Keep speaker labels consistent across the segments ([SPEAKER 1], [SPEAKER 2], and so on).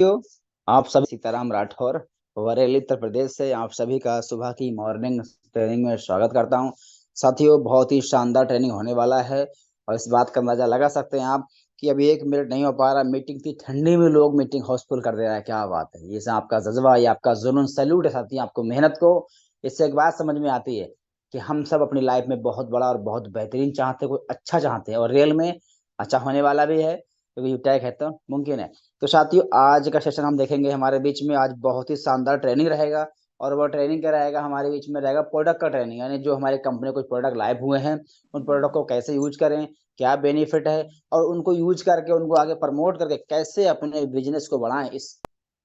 [SPEAKER 1] साथियों, आप सभी सीताराम राठौर बरेली उत्तर प्रदेश से आप सभी का सुबह की मॉर्निंग ट्रेनिंग में स्वागत करता हूं। साथियों, बहुत ही शानदार ट्रेनिंग होने वाला है और इस बात का अंदाजा लगा सकते हैं आप कि अभी 1 मिनट नहीं हो पा रहा। मीटिंग थी, ठंडी में लोग मीटिंग हाउसफुल कर दे रहा है। क्या बात है! ये सब आपका जज्बा, ये आपका जुनून, सैल्यूट है साथी, आपको मेहनत को। इससे एक बात समझ में आती है कि हम सब अपनी लाइफ में बहुत बड़ा और बहुत बेहतरीन चाहते हैं, कोई अच्छा चाहते हैं और रियल में अच्छा होने वाला भी है, क्योंकि टैग है तो मुमकिन है। तो साथियों, आज का सेशन हम देखेंगे हमारे बीच में आज बहुत ही शानदार ट्रेनिंग रहेगा। और वो ट्रेनिंग क्या रहेगा, हमारे बीच में रहेगा प्रोडक्ट का ट्रेनिंग, यानी जो हमारी कंपनी कुछ प्रोडक्ट लाइव हुए हैं उन प्रोडक्ट को कैसे यूज करें, क्या बेनिफिट है और उनको यूज करके उनको आगे प्रमोट करके कैसे अपने बिजनेस को बढ़ाएं। इस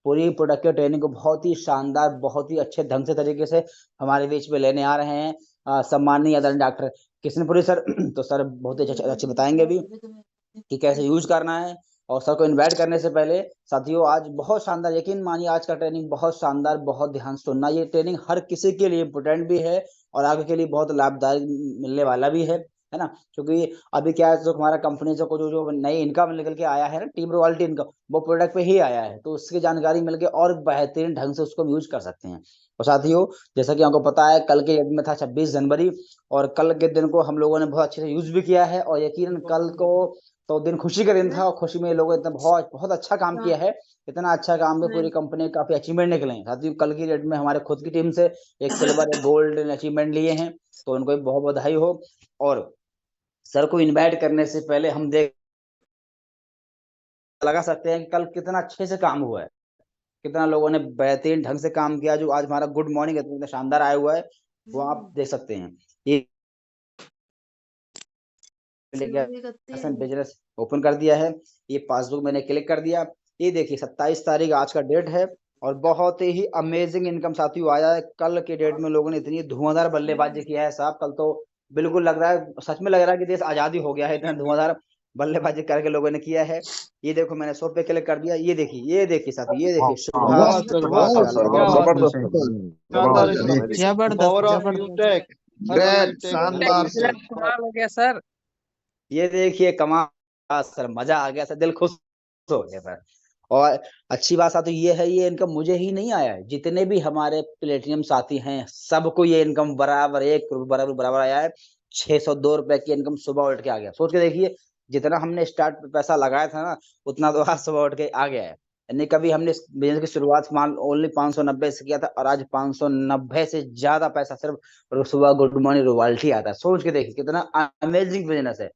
[SPEAKER 1] पूरी प्रोडक्ट की ट्रेनिंग को बहुत ही शानदार, बहुत ही अच्छे ढंग से तरीके से हमारे बीच में लेने आ रहे हैं सम्माननीय आदरणीय डॉक्टर किशनपुरी सर। तो सर बहुत ही अच्छे बताएंगे अभी कि कैसे यूज करना है। और सर को इनवाइट करने से पहले साथियों, आज बहुत शानदार, यकीन मानिए आज का ट्रेनिंग बहुत शानदार, बहुत ध्यान से सुनना। ये ट्रेनिंग हर किसी के लिए इम्पोर्टेंट भी है और आगे के लिए बहुत लाभदायक मिलने वाला भी है ना। क्योंकि अभी क्या है, जो हमारा कंपनी से जो जो नई इनकम निकल के आया है ना, टीम रॉयल्टी इनकम, वो प्रोडक्ट पे ही आया है। तो उसकी जानकारी मिल के और बेहतरीन ढंग से उसको हम यूज कर सकते हैं। और साथियों, जैसा कि आपको पता है, कल के दिन में था 26 जनवरी, और कल के दिन को हम लोगों ने बहुत अच्छे से यूज भी किया है। और यकीनन कल को तो दिन खुशी का दिन था और खुशी में लोगों ने इतना बहुत बहुत अच्छा काम किया है। इतना अच्छा काम में पूरी कंपनी काफी अचीवमेंट निकले हैं। साथियों, कल की डेट में हमारे खुद की टीम से एक सिल्वर एक गोल्ड अचीवमेंट लिए हैं, तो उनको भी बहुत बधाई हो। और सर को इनवाइट करने से पहले हम देख लगा सकते हैं कि कल कितना अच्छे से काम हुआ है, कितना लोगों ने बेहतरीन ढंग से काम किया। जो आज हमारा गुड मॉर्निंग इतना शानदार आया हुआ है, वो आप देख सकते हैं। ये बिजनेस ओपन कर दिया है, ये पासबुक मैंने क्लिक कर दिया। ये देखिए 27 तारीख आज का डेट है और बहुत ही अमेजिंग इनकम साथियों आया है। कल के डेट में लोगों ने इतनी धुआंधार बल्लेबाजी किया है साहब, कल तो बिल्कुल लग रहा है, सच में लग रहा है कि देश आजादी हो गया है, इतना धुआंधार बल्लेबाजी करके लोगों ने किया है। ये देखो मैंने शॉप पे क्लिक कर दिया। ये देखिए साथियों, ये देखिए
[SPEAKER 2] वाह
[SPEAKER 1] सुबह
[SPEAKER 2] सर,
[SPEAKER 1] सुबह
[SPEAKER 2] वाह
[SPEAKER 1] का
[SPEAKER 2] सर,
[SPEAKER 1] लाभ।
[SPEAKER 2] जबरदस्त
[SPEAKER 3] शानदार
[SPEAKER 2] जबरदस्त
[SPEAKER 3] पावर ऑफ यूटेक, हर बंदा
[SPEAKER 2] ग्रेट
[SPEAKER 3] टेक
[SPEAKER 2] शानदार सर।
[SPEAKER 4] कमाल हो गया सर।
[SPEAKER 1] ये देखिए कमाल सर, मजा आ गया सर, दिल खुश हो गया सर। और अच्छी बात तो ये है, ये इनकम मुझे ही नहीं आया है, जितने भी हमारे प्लेटिनियम साथी हैं सबको ये इनकम बराबर बराबर बराबर आया है। 602 रुपए की इनकम सुबह उठ के आ गया। सोच के देखिए, जितना हमने स्टार्ट पैसा लगाया था ना, उतना तो आज सुबह उठ के आ गया है। यानी कभी हमने बिजनेस की शुरुआत मान ओनली 590 से किया था और आज 590 से ज्यादा पैसा सिर्फ सुबह गुड मॉर्निंग रॉयल्टी आता है। सोच के देखिए कितना अमेजिंग बिजनेस है।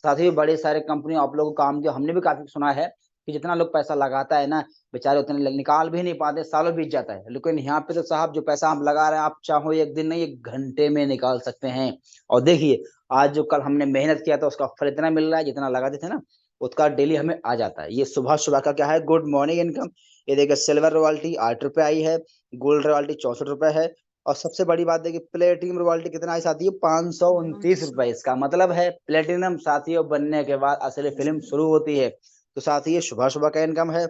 [SPEAKER 1] साथ ही बड़ी सारे कंपनी आप लोगों को काम किया, हमने भी काफी सुना है कि जितना लोग पैसा लगाता है ना, बेचारे उतने निकाल भी नहीं पाते, सालों बीत जाता है। लेकिन यहाँ पे तो साहब जो पैसा आप लगा रहे हैं, आप चाहो एक दिन नहीं, 1 घंटे में निकाल सकते हैं। और देखिए, आज जो कल हमने मेहनत किया था उसका फल इतना मिल रहा है, जितना लगाते थे ना उसका डेली हमें आ जाता है। ये सुबह सुबह का क्या है, गुड मॉर्निंग इनकम। ये देखिए सिल्वर रॉयल्टी 8 रुपए आई है, गोल्ड रॉयल्टी 64 रुपए है। और सबसे बड़ी बात है कि प्लेटिनम रॉयल्टी कितना है साथियों, 529 रुपए। इसका मतलब है प्लेटिनम साथियों बनने के बाद असली फिल्म शुरू होती है। तो साथियों, सुबह सुबह का इनकम है।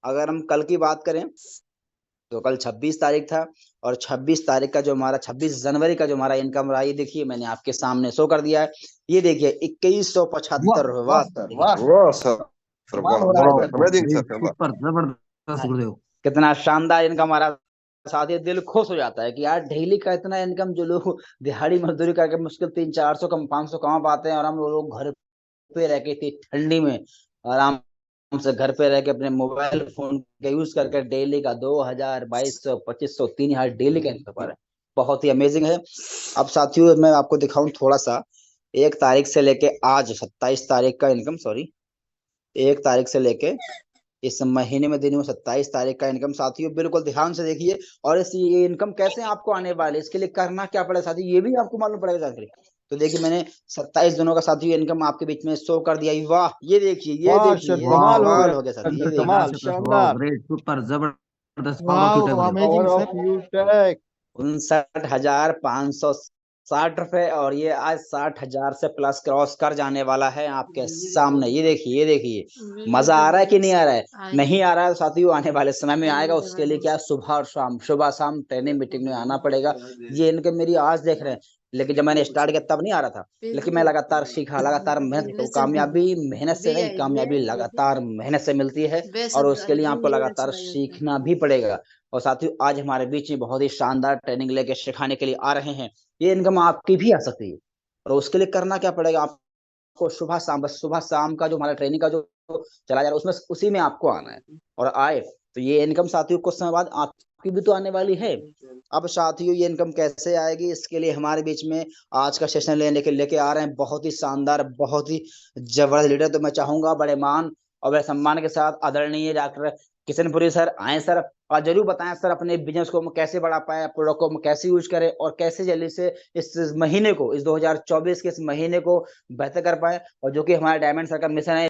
[SPEAKER 1] अगर हम कल की बात करें तो कल 26 तारीख था, और 26 तारीख का जो हमारा 26 जनवरी का जो हमारा इनकम रहा, ये देखिए मैंने आपके सामने शो कर दिया है। ये देखिए 2175 रुपए। वाह सर वाह,
[SPEAKER 2] वाह सर,
[SPEAKER 3] कमाल
[SPEAKER 2] वाह
[SPEAKER 3] हो रहा है
[SPEAKER 2] जबरदस्त,
[SPEAKER 3] सर।
[SPEAKER 2] Amazing sir.
[SPEAKER 4] सुपर जबरदस्त गुरुदेव।
[SPEAKER 1] कितना शानदार इनकम हमारा। साथ ही दिल खुश हो जाता है कि यार डेली का इतना इनकम, जो लोग दिहाड़ी मजदूरी करके मुश्किल 300-400 कम 500 कमा पाते हैं, और हम लोग घर पे रह के इतनी ठंडी में आराम से घर पे रह के अपने मोबाइल फोन का यूज करके डेली का 2000 2200 2500 3000 डेली का इनकम है। बहुत ही अमेजिंग है। अब साथियों मैं आपको दिखाऊं थोड़ा सा, 1 तारीख से लेके आज 27 तारीख का इनकम, सॉरी 1 तारीख से लेके इस महीने में दिन में 27 तारीख का इनकम साथियों, बिल्कुल ध्यान से देखिए। और इस ये इनकम कैसे आपको आने वाले, इसके लिए करना क्या पड़ेगा साथियों, ये भी आपको मालूम पड़ेगा जानकारी। तो देखिए मैंने 27 दिनों का साथियों इनकम आपके बीच में शो कर दिया। वाह, ये देखिए ये
[SPEAKER 3] वाह
[SPEAKER 1] देखिए
[SPEAKER 3] सर,
[SPEAKER 1] ये
[SPEAKER 3] कमाल हो
[SPEAKER 1] कमाल
[SPEAKER 3] गया
[SPEAKER 1] हो गया साथियों, ये
[SPEAKER 3] सर,
[SPEAKER 1] देखिए।
[SPEAKER 3] कमाल शानदार।
[SPEAKER 4] ग्रेट सुपर जबरदस्त power of
[SPEAKER 3] wow
[SPEAKER 4] यूटेक Gurudev.
[SPEAKER 3] Amazing
[SPEAKER 1] power
[SPEAKER 3] sir
[SPEAKER 1] of
[SPEAKER 3] यूटेक।
[SPEAKER 1] 59,560 रुपए, और ये आज 60,000 से प्लस क्रॉस कर जाने वाला है आपके सामने। ये देखिए ये देखिए, मजा आ रहा है कि नहीं आ रहा है? नहीं आ रहा है साथियों, आने वाले समय में आएगा। उसके लिए क्या, सुबह और शाम, सुबह शाम ट्रेनिंग मीटिंग में आना पड़ेगा। ये इनके मेरी आज देख रहे हैं, लेकिन जब मैंने स्टार्ट किया तब नहीं आ रहा था, लेकिन मैं लगातार सीखा, लगातार मेहनत, तो कामयाबी मेहनत से नहीं, कामयाबी लगातार मेहनत से मिलती है, और उसके लिए आपको लगातार सीखना भी पड़ेगा। और साथियों, आज हमारे बीच में बहुत ही शानदार ट्रेनिंग लेके सिखाने के लिए आ रहे हैं। ये इनकम आपकी भी आ सकती है, और उसके लिए करना क्या पड़ेगा आपको, सुबह शाम, बस सुबह शाम का जो हमारा ट्रेनिंग का जो चला जा रहा है उसमें, उसी में आपको आना है, और आए तो ये इनकम साथियों कुछ समय बाद आपकी भी तो आने वाली है। अब साथियों, ये इनकम कैसे आएगी, इसके लिए हमारे बीच में आज का सेशन लेके आ रहे हैं बहुत ही शानदार, बहुत ही जबरदस्त लीडर। तो मैं चाहूंगा बड़े मान और बड़े सम्मान के साथ आदरणीय डॉक्टर किशनपुरी सर आए सर, और जरूर बताएं सर अपने बिजनेस को हम कैसे बढ़ा पाए, प्रोडक्ट को हम कैसे यूज करें, और कैसे जल्दी से इस महीने को, इस 2024 के इस महीने को बेहतर कर पाए, और जो कि हमारा डायमंड सर का मिशन है।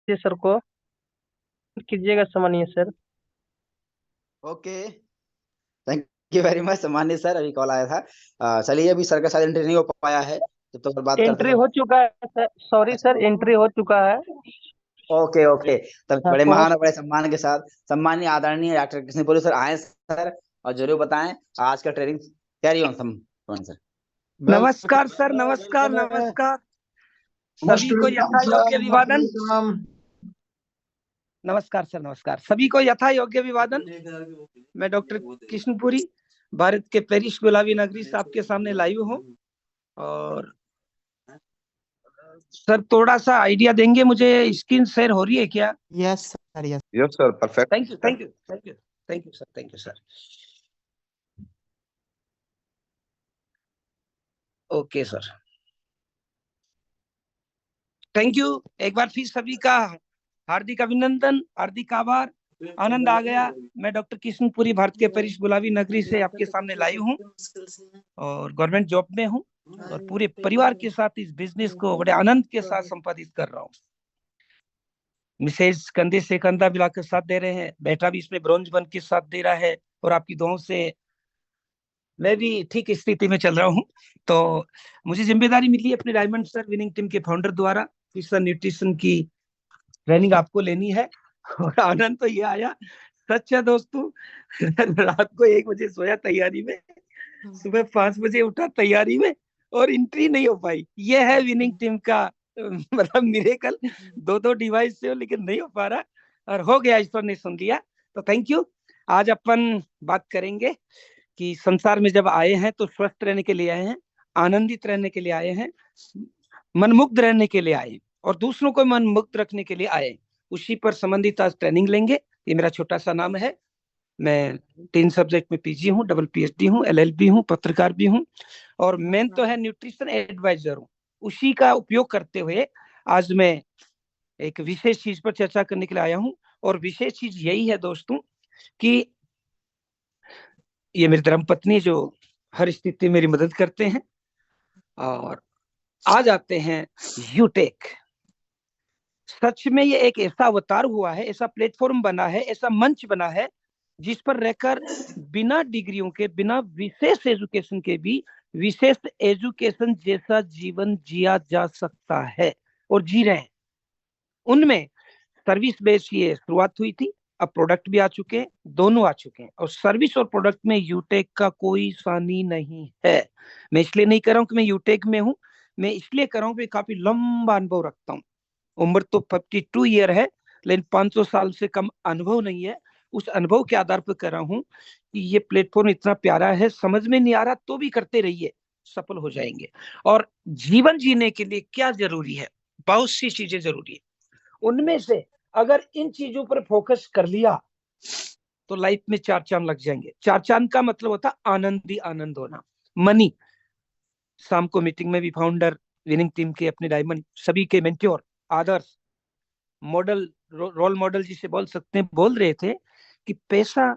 [SPEAKER 2] सर को कीजिएगा सम्मानीय sir.
[SPEAKER 1] Okay, thank you very much सम्मानित सर, अभी कॉल आया था। चलिए, अभी सर का शायद एंट्री नहीं हो पाया है, तो फिर बात करते
[SPEAKER 2] एंट्री
[SPEAKER 1] हैं।
[SPEAKER 2] हो चुका है सर, सॉरी सर, एंट्री हो चुका है।
[SPEAKER 1] ओके ओके, तब
[SPEAKER 2] हाँ,
[SPEAKER 1] बड़े महान और बड़े सम्मान के साथ सम्मानीय आदरणीय डॉक्टर किशनपुरी सर आए सर, और जरूर बताएं आज का ट्रेनिंग। Carry on sir.
[SPEAKER 2] नमस्कार सर, नमस्कार नमस्कार सभी को यथा योग्य अभिवादन। नमस्कार सर, नमस्कार सभी को यथा योग्य अभिवादन। मैं डॉक्टर किशनपुरी, भारत के पेरिस गुलाबी नगरी से आपके सामने लाइव हूँ। और सर थोड़ा सा आइडिया देंगे मुझे, स्क्रीन शेयर हो रही है क्या?
[SPEAKER 3] Yes sir, yes
[SPEAKER 5] yes sir, perfect.
[SPEAKER 2] Thank you thank you thank you thank you sir, thank you sir. Okay sir, thank you. एक बार फिर सभी का हार्दिक अभिनंदन, हार्दिक आभार, आनंद आ गया। मैं डॉक्टर किशनपुरी, भारत के पेरिस गुलाबी नगरी से आपके सामने लाइव हूँ, और गवर्नमेंट जॉब में हूँ, और पूरे परिवार के साथ इस बिजनेस को बड़े आनंद के साथ संपादित कर रहा हूँ। मिसेज कंधे से कंधा मिलाकर साथ दे रहे हैं, बेटा भी इसमें ब्रॉन्ज बन के साथ दे रहा है, और आपकी दुआओं से मैं भी ठीक स्थिति में चल रहा हूँ। तो मुझे जिम्मेदारी मिली है अपने डायमंड सर विनिंग टीम के फाउंडर द्वारा फिशर न्यूट्रिशन की ट्रेनिंग आपको लेनी है। और आनंद तो ये आया, सच है दोस्तों, रात को 1 बजे सोया तैयारी में, सुबह 5 बजे उठा तैयारी में, और एंट्री नहीं हो पाई। ये है विनिंग टीम का मतलब मिरेकल। 2 डिवाइस से हो, लेकिन नहीं हो पा रहा, और हो गया, ईश्वर ने सुन लिया। तो थैंक यू। आज अपन बात करेंगे कि संसार में जब आए हैं तो स्वस्थ रहने के लिए आए हैं, आनंदित रहने के लिए आए हैं, मनमुग्ध रहने के लिए आए, और दूसरों को मनमुग्ध रखने के लिए आए। उसी पर संबंधित आज ट्रेनिंग लेंगे। ये मेरा छोटा सा नाम है। मैं 3 सब्जेक्ट में पीजी हूँ, डबल पीएचडी हूँ, एलएलबी हूँ, पत्रकार भी हूँ, और मेन तो है न्यूट्रिशन एडवाइजर हूँ। उसी का उपयोग करते हुए आज मैं एक विशेष चीज पर चर्चा करने के लिए आया हूँ। और विशेष चीज यही है दोस्तों कि ये मेरी धर्मपत्नी जो हर स्थिति मेरी मदद करते हैं। और आज आते हैं यूटेक। सच में ये एक ऐसा अवतार हुआ है, ऐसा प्लेटफॉर्म बना है, ऐसा मंच बना है, जिस पर रहकर बिना डिग्रियों के, बिना विशेष एजुकेशन के भी विशेष एजुकेशन जैसा जीवन जिया जा सकता है, और जी रहे हैं। उनमें सर्विस बेस्ड ये शुरुआत हुई थी, अब प्रोडक्ट भी आ चुके हैं, दोनों आ चुके हैं, और सर्विस और प्रोडक्ट में यूटेक का कोई सानी नहीं है। मैं इसलिए नहीं कर रहा हूँ कि मैं यूटेक में हूँ, मैं इसलिए कर रहा हूँ कि काफी लंबा अनुभव रखता हूँ। उम्र तो 52 ईयर है, लेकिन 500 साल से कम अनुभव नहीं है। उस अनुभव के आधार पर कर रहा हूँ कि ये प्लेटफॉर्म इतना प्यारा है, समझ में नहीं आ रहा तो भी करते रहिए, सफल हो जाएंगे। और जीवन जीने के लिए क्या जरूरी है, बहुत सी चीजें जरूरी है। उनमें से अगर इन चीजों पर फोकस कर लिया तो लाइफ में 4 चांद लग जाएंगे। 4 चांद का मतलब होता आनंद ही आनंद होना। मनी, शाम को मीटिंग में भी फाउंडर, विनिंग टीम के, अपने डायमंड सभी के मेंटोर, आदर्श, मॉडल, रोल मॉडल जिसे बोल सकते हैं, बोल रहे थे कि पैसा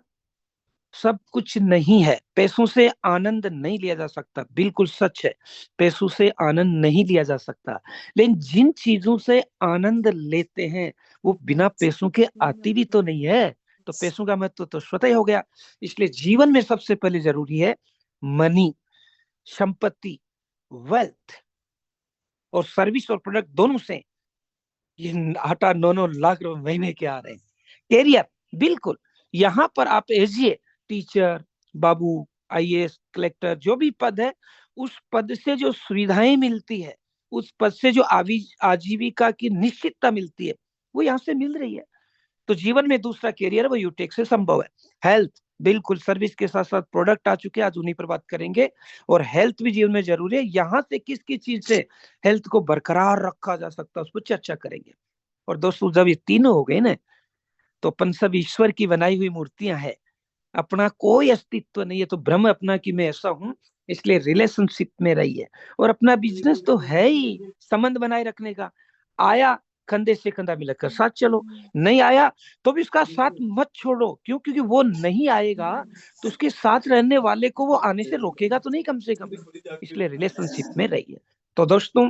[SPEAKER 2] सब कुछ नहीं है, पैसों से आनंद नहीं लिया जा सकता। बिल्कुल सच है, पैसों से आनंद नहीं लिया जा सकता, लेकिन जिन चीजों से आनंद लेते हैं वो बिना पैसों के आती भी तो नहीं है, तो पैसों का महत्व तो स्वतः ही हो गया। इसलिए जीवन में सबसे पहले जरूरी है मनी, संपत्ति, वेल्थ, और सर्विस और प्रोडक्ट दोनों से ये 8-9 लाख रुपए महीने के आ रहे हैं। कैरियर, बिल्कुल यहाँ पर आप एजिए टीचर, बाबू, IAS, कलेक्टर, जो भी पद है, उस पद से जो सुविधाएं मिलती है, उस पद से जो आजीविका की निश्चितता मिलती है, वो यहाँ से मिल रही है। तो जीवन में दूसरा कैरियर वो यूटेक से संभव है। हेल्थ, बिल्कुल, सर्विस के साथ साथ प्रोडक्ट आ चुके हैं, आज उन्हीं पर बात करेंगे। और हेल्थ भी जीवन में जरूरी है। यहाँ से किस किस चीज से हेल्थ को बरकरार रखा जा सकता है, उस पर चर्चा करेंगे। और दोस्तों, जब ये तीनों हो गए ना, तो अपन सब ईश्वर की बनाई हुई मूर्तियां हैं। अपना कोई अस्तित्व नहीं है, तो भ्रम अपना कि मैं ऐसा हूं, इसलिए रिलेशनशिप में रहिए। और अपना बिजनेस तो है ही संबंध बनाए रखने का। आया, कंधे से कंधा मिलाकर साथ चलो, नहीं आया तो भी उसका साथ मत छोड़ो। क्यों? क्योंकि वो नहीं आएगा तो उसके साथ रहने वाले को वो आने से रोकेगा तो नहीं, कम से कम। इसलिए रिलेशनशिप में रहिए। तो दोस्तों,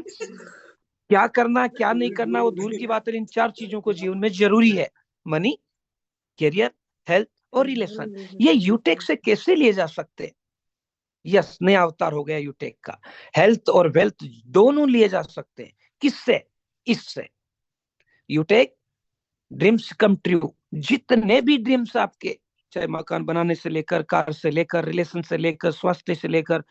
[SPEAKER 2] क्या करना क्या नहीं करना वो दूर की बात है, इन 4 चीजों को जीवन में जरूरी है। मनी, कैरियर, हेल्थ और रिलेशन। ये यूटेक से कैसे लिए जा सकते हैं? यस, नया अवतार हो गया यूटेक का। हेल्थ और वेल्थ दोनों लिए जा सकते हैं। किससे? इससे। यूटेक ड्रीम्स कम ट्रू। जितने भी ड्रीम्स आपके, चाहे मकान बनाने से लेकर, कार से लेकर, रिलेशन से लेकर, स्वास्थ्य से लेकर,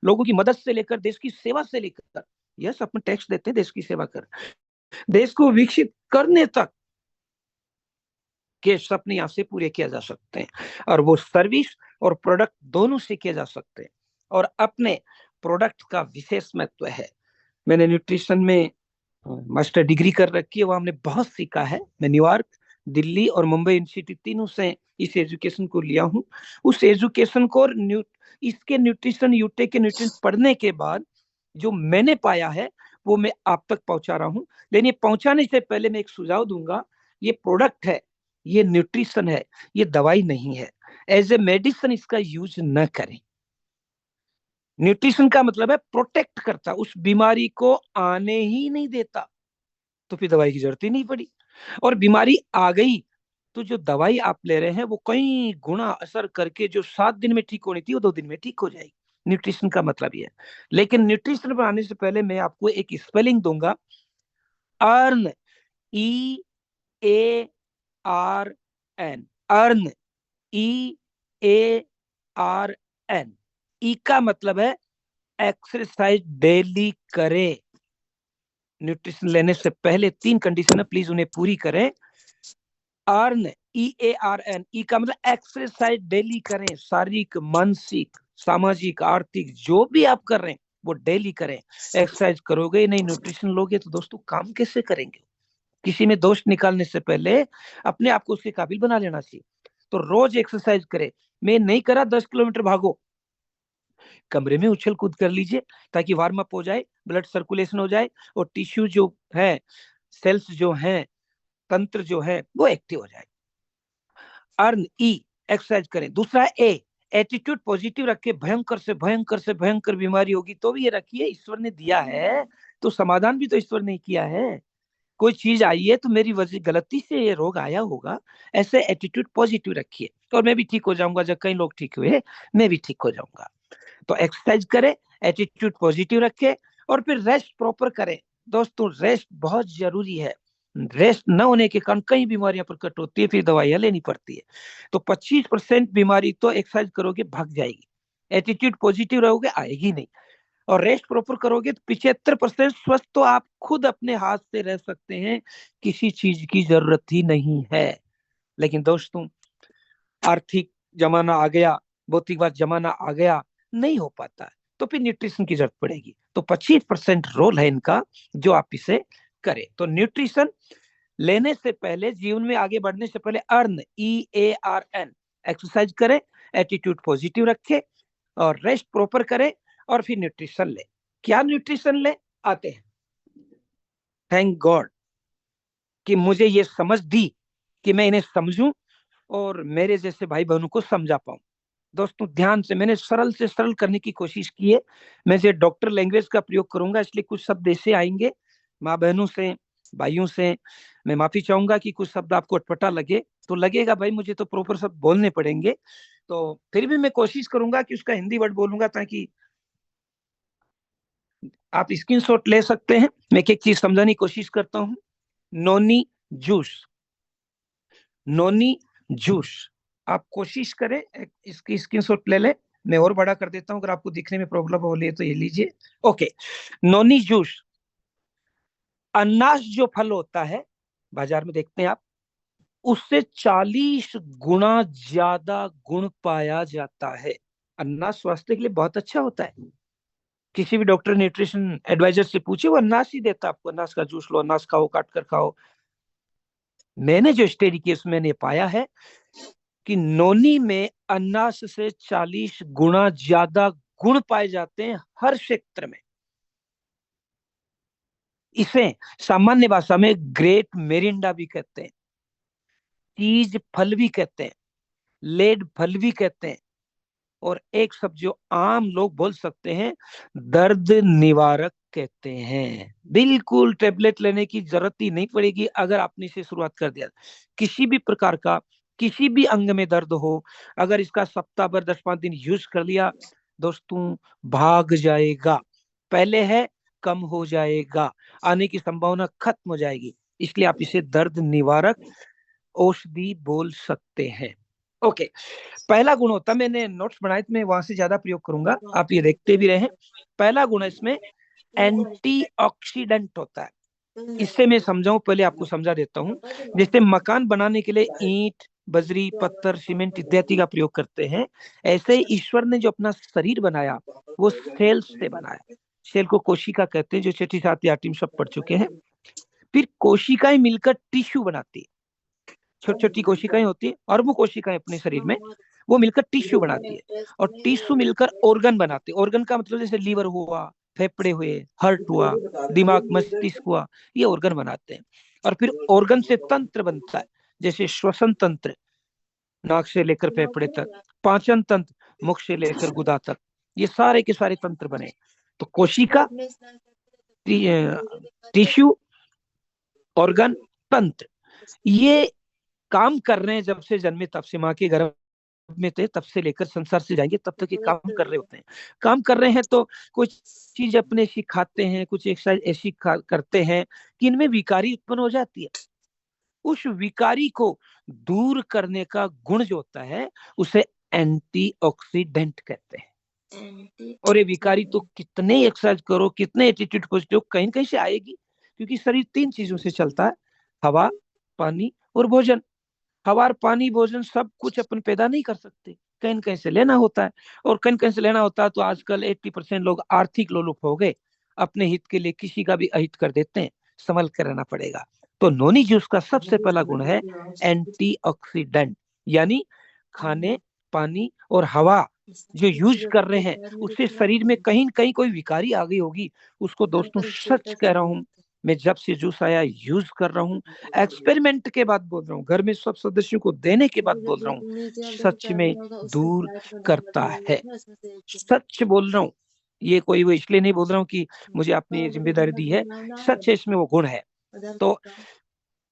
[SPEAKER 2] लोगों की मदद से लेकर, देश की सेवा से लेकर, यस, अपन टैक्स देते हैं, देश की सेवा कर, देश को विकसित करने तक के सपने यहाँ से पूरे किया जा सकते हैं। और वो सर्विस और प्रोडक्ट दोनों से किए जा सकते हैं। और अपने प्रोडक्ट का विशेष महत्व है। मैंने न्यूट्रिशन में मास्टर डिग्री कर रखी है, वहां हमने बहुत सीखा है। मैं न्यूयॉर्क, दिल्ली और मुंबई यूनिवर्सिटी तीनों से इस एजुकेशन को लिया हूँ। उस एजुकेशन को इसके न्यूट्रिशन, यूटेक के न्यूट्रिशन पढ़ने के बाद जो मैंने पाया है वो मैं आप तक पहुंचा रहा हूँ। लेकिन ये पहुंचाने से पहले मैं एक सुझाव दूंगा। ये प्रोडक्ट है, ये न्यूट्रिशन है, ये दवाई नहीं है। एज ए मेडिसिन इसका यूज न करें। न्यूट्रिशन का मतलब है प्रोटेक्ट करता, उस बीमारी को आने ही नहीं देता, तो फिर दवाई की जरूरत ही नहीं पड़ी। और बीमारी आ गई तो जो दवाई आप ले रहे हैं वो कई गुना असर करके जो 7 दिन में ठीक होनी थी वो 2 दिन में ठीक हो जाएगी। न्यूट्रिशन का मतलब ये है। लेकिन न्यूट्रिशन बनाने से पहले मैं आपको एक स्पेलिंग दूंगा। Earn, EARN, earn, EARN। ई का मतलब है एक्सरसाइज डेली करें। न्यूट्रिशन लेने से पहले 3 कंडीशन है, प्लीज उन्हें पूरी करें। अर्न, EARN, ई का मतलब एक्सरसाइज डेली करें। शारीरिक, मानसिक, सामाजिक, आर्थिक, जो भी आप कर रहे हैं वो डेली करें। एक्सरसाइज करोगे नहीं, न्यूट्रिशन लोगे, तो दोस्तों काम कैसे करेंगे? किसी में दोष निकालने से पहले अपने आप को उसके काबिल बना लेना चाहिए। तो रोज एक्सरसाइज करें। मैं नहीं करा, 10 किलोमीटर भागो, कमरे में उछल कूद कर लीजिए, ताकि वार्म अप हो जाए, ब्लड सर्कुलेशन हो जाए, और टिश्यू जो है, सेल्स जो हैं, तंत्र जो है, वो एक्टिव हो जाए। अर्न, ई, एक्सरसाइज करें। दूसरा ए, एटीट्यूड पॉजिटिव रखे। भयंकर से भयंकर बीमारी होगी तो भी ये रखिए, ईश्वर ने दिया है तो समाधान भी तो ईश्वर ने किया है। कोई चीज आई है तो मेरी वजह, गलती से ये रोग आया होगा, ऐसे एटीट्यूड पॉजिटिव रखिए, और मैं भी ठीक हो जाऊंगा। जब कई लोग ठीक हुए, मैं भी ठीक हो जाऊंगा। तो एक्सरसाइज करें, एटीट्यूड पॉजिटिव रखें, और फिर रेस्ट प्रॉपर करें। दोस्तों, रेस्ट बहुत जरूरी है। रेस्ट न होने के कारण कई बीमारियां प्रकट होती है, फिर दवाइयां लेनी पड़ती है। तो 25% बीमारी तो एक्सरसाइज करोगे भाग जाएगी। एटीट्यूड पॉजिटिव रहोगे, आएगी नहीं। और रेस्ट प्रॉपर करोगे तो 75% स्वस्थ तो आप खुद अपने हाथ से रह सकते हैं, किसी चीज की जरूरत ही नहीं है। लेकिन दोस्तों, आर्थिक जमाना आ गया, भौतिकवाद जमाना आ गया, नहीं हो पाता है, तो फिर न्यूट्रिशन की जरूरत पड़ेगी। तो 25% रोल है इनका, जो आप इसे करें। तो न्यूट्रिशन लेने से पहले, जीवन में आगे बढ़ने से पहले, अर्न, EARN, एक्सरसाइज करें, एटीट्यूड पॉजिटिव रखें, और रेस्ट प्रॉपर करें, और फिर न्यूट्रिशन ले। क्या न्यूट्रिशन ले? आते हैं। थैंक गॉड कि मुझे ये समझ दी कि मैं इन्हें समझूं और मेरे जैसे भाई बहनों को समझा पाऊं। दोस्तों, ध्यान से, मैंने सरल से सरल करने की कोशिश की है। मैं जो डॉक्टर लैंग्वेज का प्रयोग करूंगा, इसलिए कुछ शब्द ऐसे आएंगे। माँ बहनों से, भाइयों से मैं माफी चाहूंगा कि कुछ शब्द आपको अटपटा लगे, तो लगेगा भाई मुझे तो प्रॉपर शब्द बोलने पड़ेंगे। तो फिर भी मैं कोशिश करूंगा कि उसका हिंदी वर्ड बोलूंगा, ताकि आप स्क्रीनशॉट ले सकते हैं। मैं एक एक चीज समझाने की कोशिश करता हूँ। नोनी जूस, नोनी जूस, आप कोशिश करें, इसकी स्क्रीनशॉट ले लें। मैं और बड़ा कर देता हूँ, अगर आपको दिखने में प्रॉब्लम हो रही है तो ये लीजिए। ओके, नोनी जूस, अनानास जो फल होता है बाजार में देखते हैं आप, उससे 40 गुना ज्यादा गुण पाया जाता है। अनानास स्वास्थ्य के लिए बहुत अच्छा होता है। किसी भी डॉक्टर न्यूट्रिशन एडवाइजर से पूछे, वो अनानास ही देता है आपको, अनानास का जूस लो, अनानास खाओ, काट कर खाओ। मैंने जो स्टडी की उसमें मैंने पाया है कि नोनी में अनानास से 40 गुना ज्यादा गुण पाए जाते हैं हर क्षेत्र में। इसे सामान्य भाषा में ग्रेट मेरिंडा भी कहते हैं, चीज फल भी कहते हैं, लेड फल भी कहते हैं, और एक शब्द जो आम लोग बोल सकते हैं, दर्द निवारक कहते हैं। बिल्कुल टेबलेट लेने की जरूरत ही नहीं पड़ेगी अगर आपने इसे शुरुआत कर दिया। किसी भी प्रकार का किसी भी अंग में दर्द हो, अगर इसका सप्ताह भर 10-5 दिन यूज कर लिया दोस्तों, भाग जाएगा। पहले है कम हो जाएगा, आने की संभावना खत्म हो जाएगी। इसलिए आप इसे दर्द निवारक औषधि बोल सकते हैं। ओके, पहला गुण होता, मैंने नोट्स बनाए तो मैं वहां से ज्यादा प्रयोग करूंगा, आप ये देखते भी रहे। पहला गुण है इसमें एंटीऑक्सीडेंट होता है। इससे मैं समझाऊं, पहले आपको समझा देता हूँ। जैसे मकान बनाने के लिए ईंट, बजरी, पत्थर, सीमेंट इत्यादि का प्रयोग करते हैं, ऐसे ही ईश्वर ने जो अपना शरीर बनाया वो सेल से बनाया। सेल को कोशिका कहते हैं, जो 6ठी 7वीं 8वीं सब पढ़ चुके हैं। फिर कोशिकाएं मिलकर टिश्यू बनाती है, छोटी छोटी कोशिकाएं होती है, अरबों कोशिकाएं अपने शरीर में, वो मिलकर टिश्यू बनाती है, और टिश्यू मिलकर ऑर्गन बनाते हैं। ऑर्गन का मतलब जैसे लीवर हुआ, फेफड़े हुए, हार्ट हुआ, दिमाग, मस्तिष्क हुआ, ये ऑर्गन बनाते हैं। और फिर ऑर्गन से तंत्र बनता है, जैसे श्वसन तंत्र नाक से लेकर फेफड़े तक, पाचन तंत्र मुख से लेकर गुदा तक, ये सारे के सारे तंत्र बने। तो कोशिका, टिश्यू, ऑर्गन, तंत्र, ये काम कर रहे हैं जब से जन्मे तब से, माँ के गर्भ में थे तब से लेकर संसार से जाएंगे तब तक ये काम कर रहे होते हैं। काम कर रहे हैं तो कुछ चीज अपने सिखाते हैं, कुछ एक्सरसाइज ऐसी करते हैं कि इनमें विकारी उत्पन्न हो जाती है। उस विकारी को दूर करने का गुण जो होता है उसे एंटीऑक्सीडेंट कहते हैं। और ये विकारी तो कितने एक्सरसाइज करो, कितने एटीट्यूड खोजते हो, कहीं कहीं से आएगी, क्योंकि शरीर 3 चीजों से चलता है, हवा, पानी और भोजन। हवा और पानी भोजन सब कुछ अपन पैदा नहीं कर सकते, कहीं कहीं से लेना होता है। और कहीं कहीं से लेना होता है तो आजकल 80% लोग आर्थिक लोलुप हो गए, अपने हित के लिए किसी का भी अहित कर देते हैं, संभल कर रहना पड़ेगा। तो नोनी जूस का सबसे पहला गुण है एंटीऑक्सीडेंट, यानी खाने, पानी और हवा जो यूज कर रहे हैं उससे शरीर में कहीं कहीं कोई विकारी आ गई होगी, उसको दोस्तों सच कह रहा हूं, मैं जब से जूस आया यूज कर रहा हूँ, एक्सपेरिमेंट के बाद बोल रहा हूँ, घर में सब सदस्यों को देने के बाद बोल रहा हूँ, सच में दूर करता है। सच बोल रहा हूँ, ये कोई वो इसलिए नहीं बोल रहा हूँ कि मुझे आपने ये जिम्मेदारी दी है, सच है, इसमें वो गुण है। तो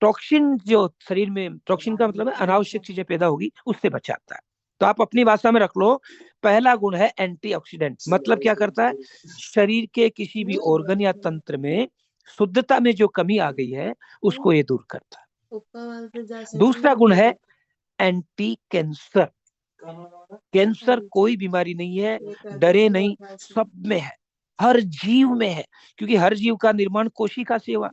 [SPEAKER 2] टॉक्सिन जो शरीर में, टॉक्सिन का मतलब है अनावश्यक चीजें पैदा होगी, उससे बचाता है। तो आप अपनी भाषा में रख लो, पहला गुण है एंटीऑक्सीडेंट। मतलब क्या करता है, शरीर के किसी भी ऑर्गन या तंत्र में शुद्धता में जो कमी आ गई है उसको ये दूर करता है। दूसरा गुण है एंटी कैंसर। कैंसर कोई बीमारी नहीं है, डरे नहीं, सब में है, हर जीव में है, क्योंकि हर जीव का निर्माण कोशिका से हुआ।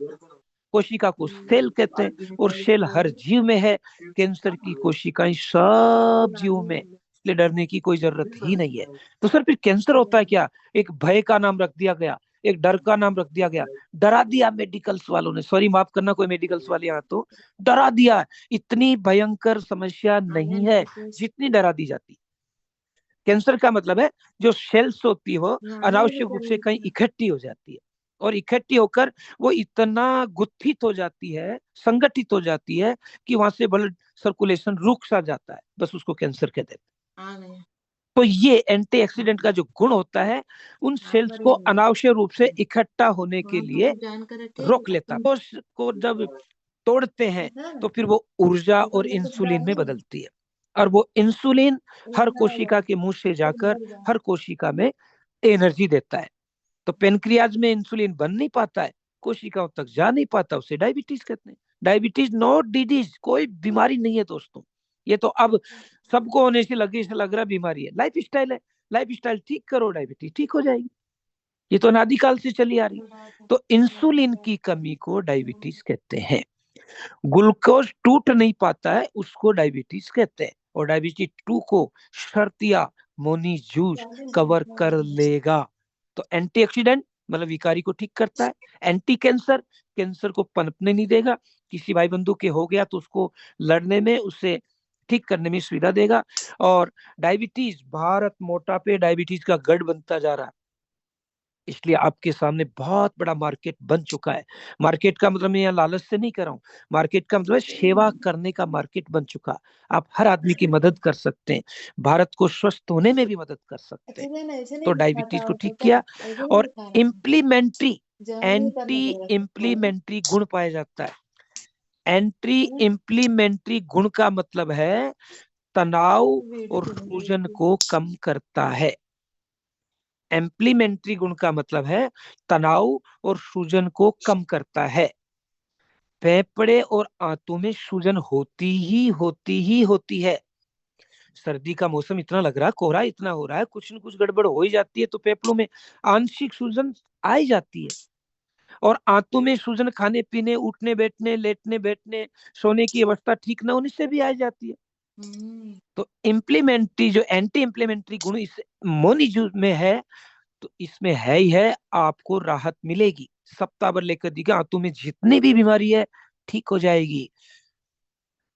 [SPEAKER 2] कोशिका को सेल कहते हैं, और सेल हर जीव में है। कैंसर की कोशिकाएं सब जीव में, इसलिए डरने की कोई जरूरत ही नहीं है। तो सर फिर कैंसर होता है क्या? एक भय का नाम रख दिया गया, एक डर का नाम रख दिया गया, डरा दिया मेडिकल्स वालों ने, सॉरी माफ करना कोई मेडिकल्स वाले यहाँ, तो डरा दिया। इतनी भयंकर समस्या नहीं है जितनी डरा दी जाती। कैंसर का मतलब है जो सेल्स होती है वो अनावश्यक रूप से कहीं इकट्ठी हो जाती है, और इकट्ठी होकर वो इतना गुत्थित हो जाती है, संगठित हो जाती है कि वहां से ब्लड सर्कुलेशन रुक सा जाता है, बस उसको कैंसर कहते हैं। तो ये एंटीऑक्सीडेंट का जो गुण होता है उन सेल्स को अनावश्यक रूप से इकट्ठा होने के लिए रोक लेता है। उसको जब तोड़ते हैं तो फिर वो ऊर्जा और इंसुलिन में बदलती है, और वो इंसुलिन हर कोशिका के मुंह से जाकर हर कोशिका में एनर्जी देता है। तो पेनक्रियाज में इंसुलिन बन नहीं पाता है, कोशिकाओं तक जा नहीं पाता, उसे डायबिटीज कहते हैं। डायबिटीज नॉट डिजीज, कोई बीमारी नहीं है दोस्तों, ये तो अब सबको होने से लग रहा बीमारी है, लाइफ स्टाइल है। लाइफस्टाइल ठीक करो, डायबिटीज ठीक हो जाएगी। ये तो अनादिकाल से चली आ रही। तो इंसुलिन की कमी को डायबिटीज कहते हैं। ग्लूकोज टूट नहीं पाता है, उसको डायबिटीज कहते हैं। और डायबिटीज 2 को शर्तिया मोनी जूस कवर कर लेगा। तो एंटीऑक्सीडेंट मतलब विकारी को ठीक करता है, एंटी कैंसर कैंसर को पनपने नहीं देगा, किसी भाई बंधु के हो गया तो उसको लड़ने में, उससे ठीक करने में सुविधा देगा। और डायबिटीज, भारत मोटापे डायबिटीज का गढ़ बनता जा रहा है, इसलिए आपके सामने बहुत बड़ा मार्केट बन चुका है। मार्केट का मतलब मैं यहाँ लालच से नहीं कर रहा हूँ, मार्केट का मतलब सेवा करने का मार्केट बन चुका। आप हर आदमी की मदद कर सकते हैं, भारत को स्वस्थ होने में भी मदद कर सकते हैं। तो डायबिटीज को ठीक किया। और इम्प्लीमेंट्री, एंटी इम्प्लीमेंट्री गुण पाया जाता है। एंटी इम्प्लीमेंट्री गुण का मतलब है तनाव और सूजन को कम करता है। एम्प्लीमेंट्री गुण का मतलब है तनाव और सूजन को कम करता है। फेफड़े और आंतों में सूजन होती है। सर्दी का मौसम इतना लग रहा है, कोहरा इतना हो रहा है, कुछ न कुछ गड़बड़ हो ही जाती है, तो फेफड़ों में आंशिक सूजन आ ही जाती है। और आंतों में सूजन खाने पीने, उठने बैठने, लेटने बैठने, सोने की अवस्था ठीक न होने से भी आ जाती है। तो इम्प्लीमेंट्री जो एंटी इम्प्लीमेंट्री गुण इस मोनी जूस में है, तो इसमें है ही है, आपको राहत मिलेगी। सप्ताह भर लेकर दिखा, आंतों में जितनी भी बीमारी है ठीक हो जाएगी,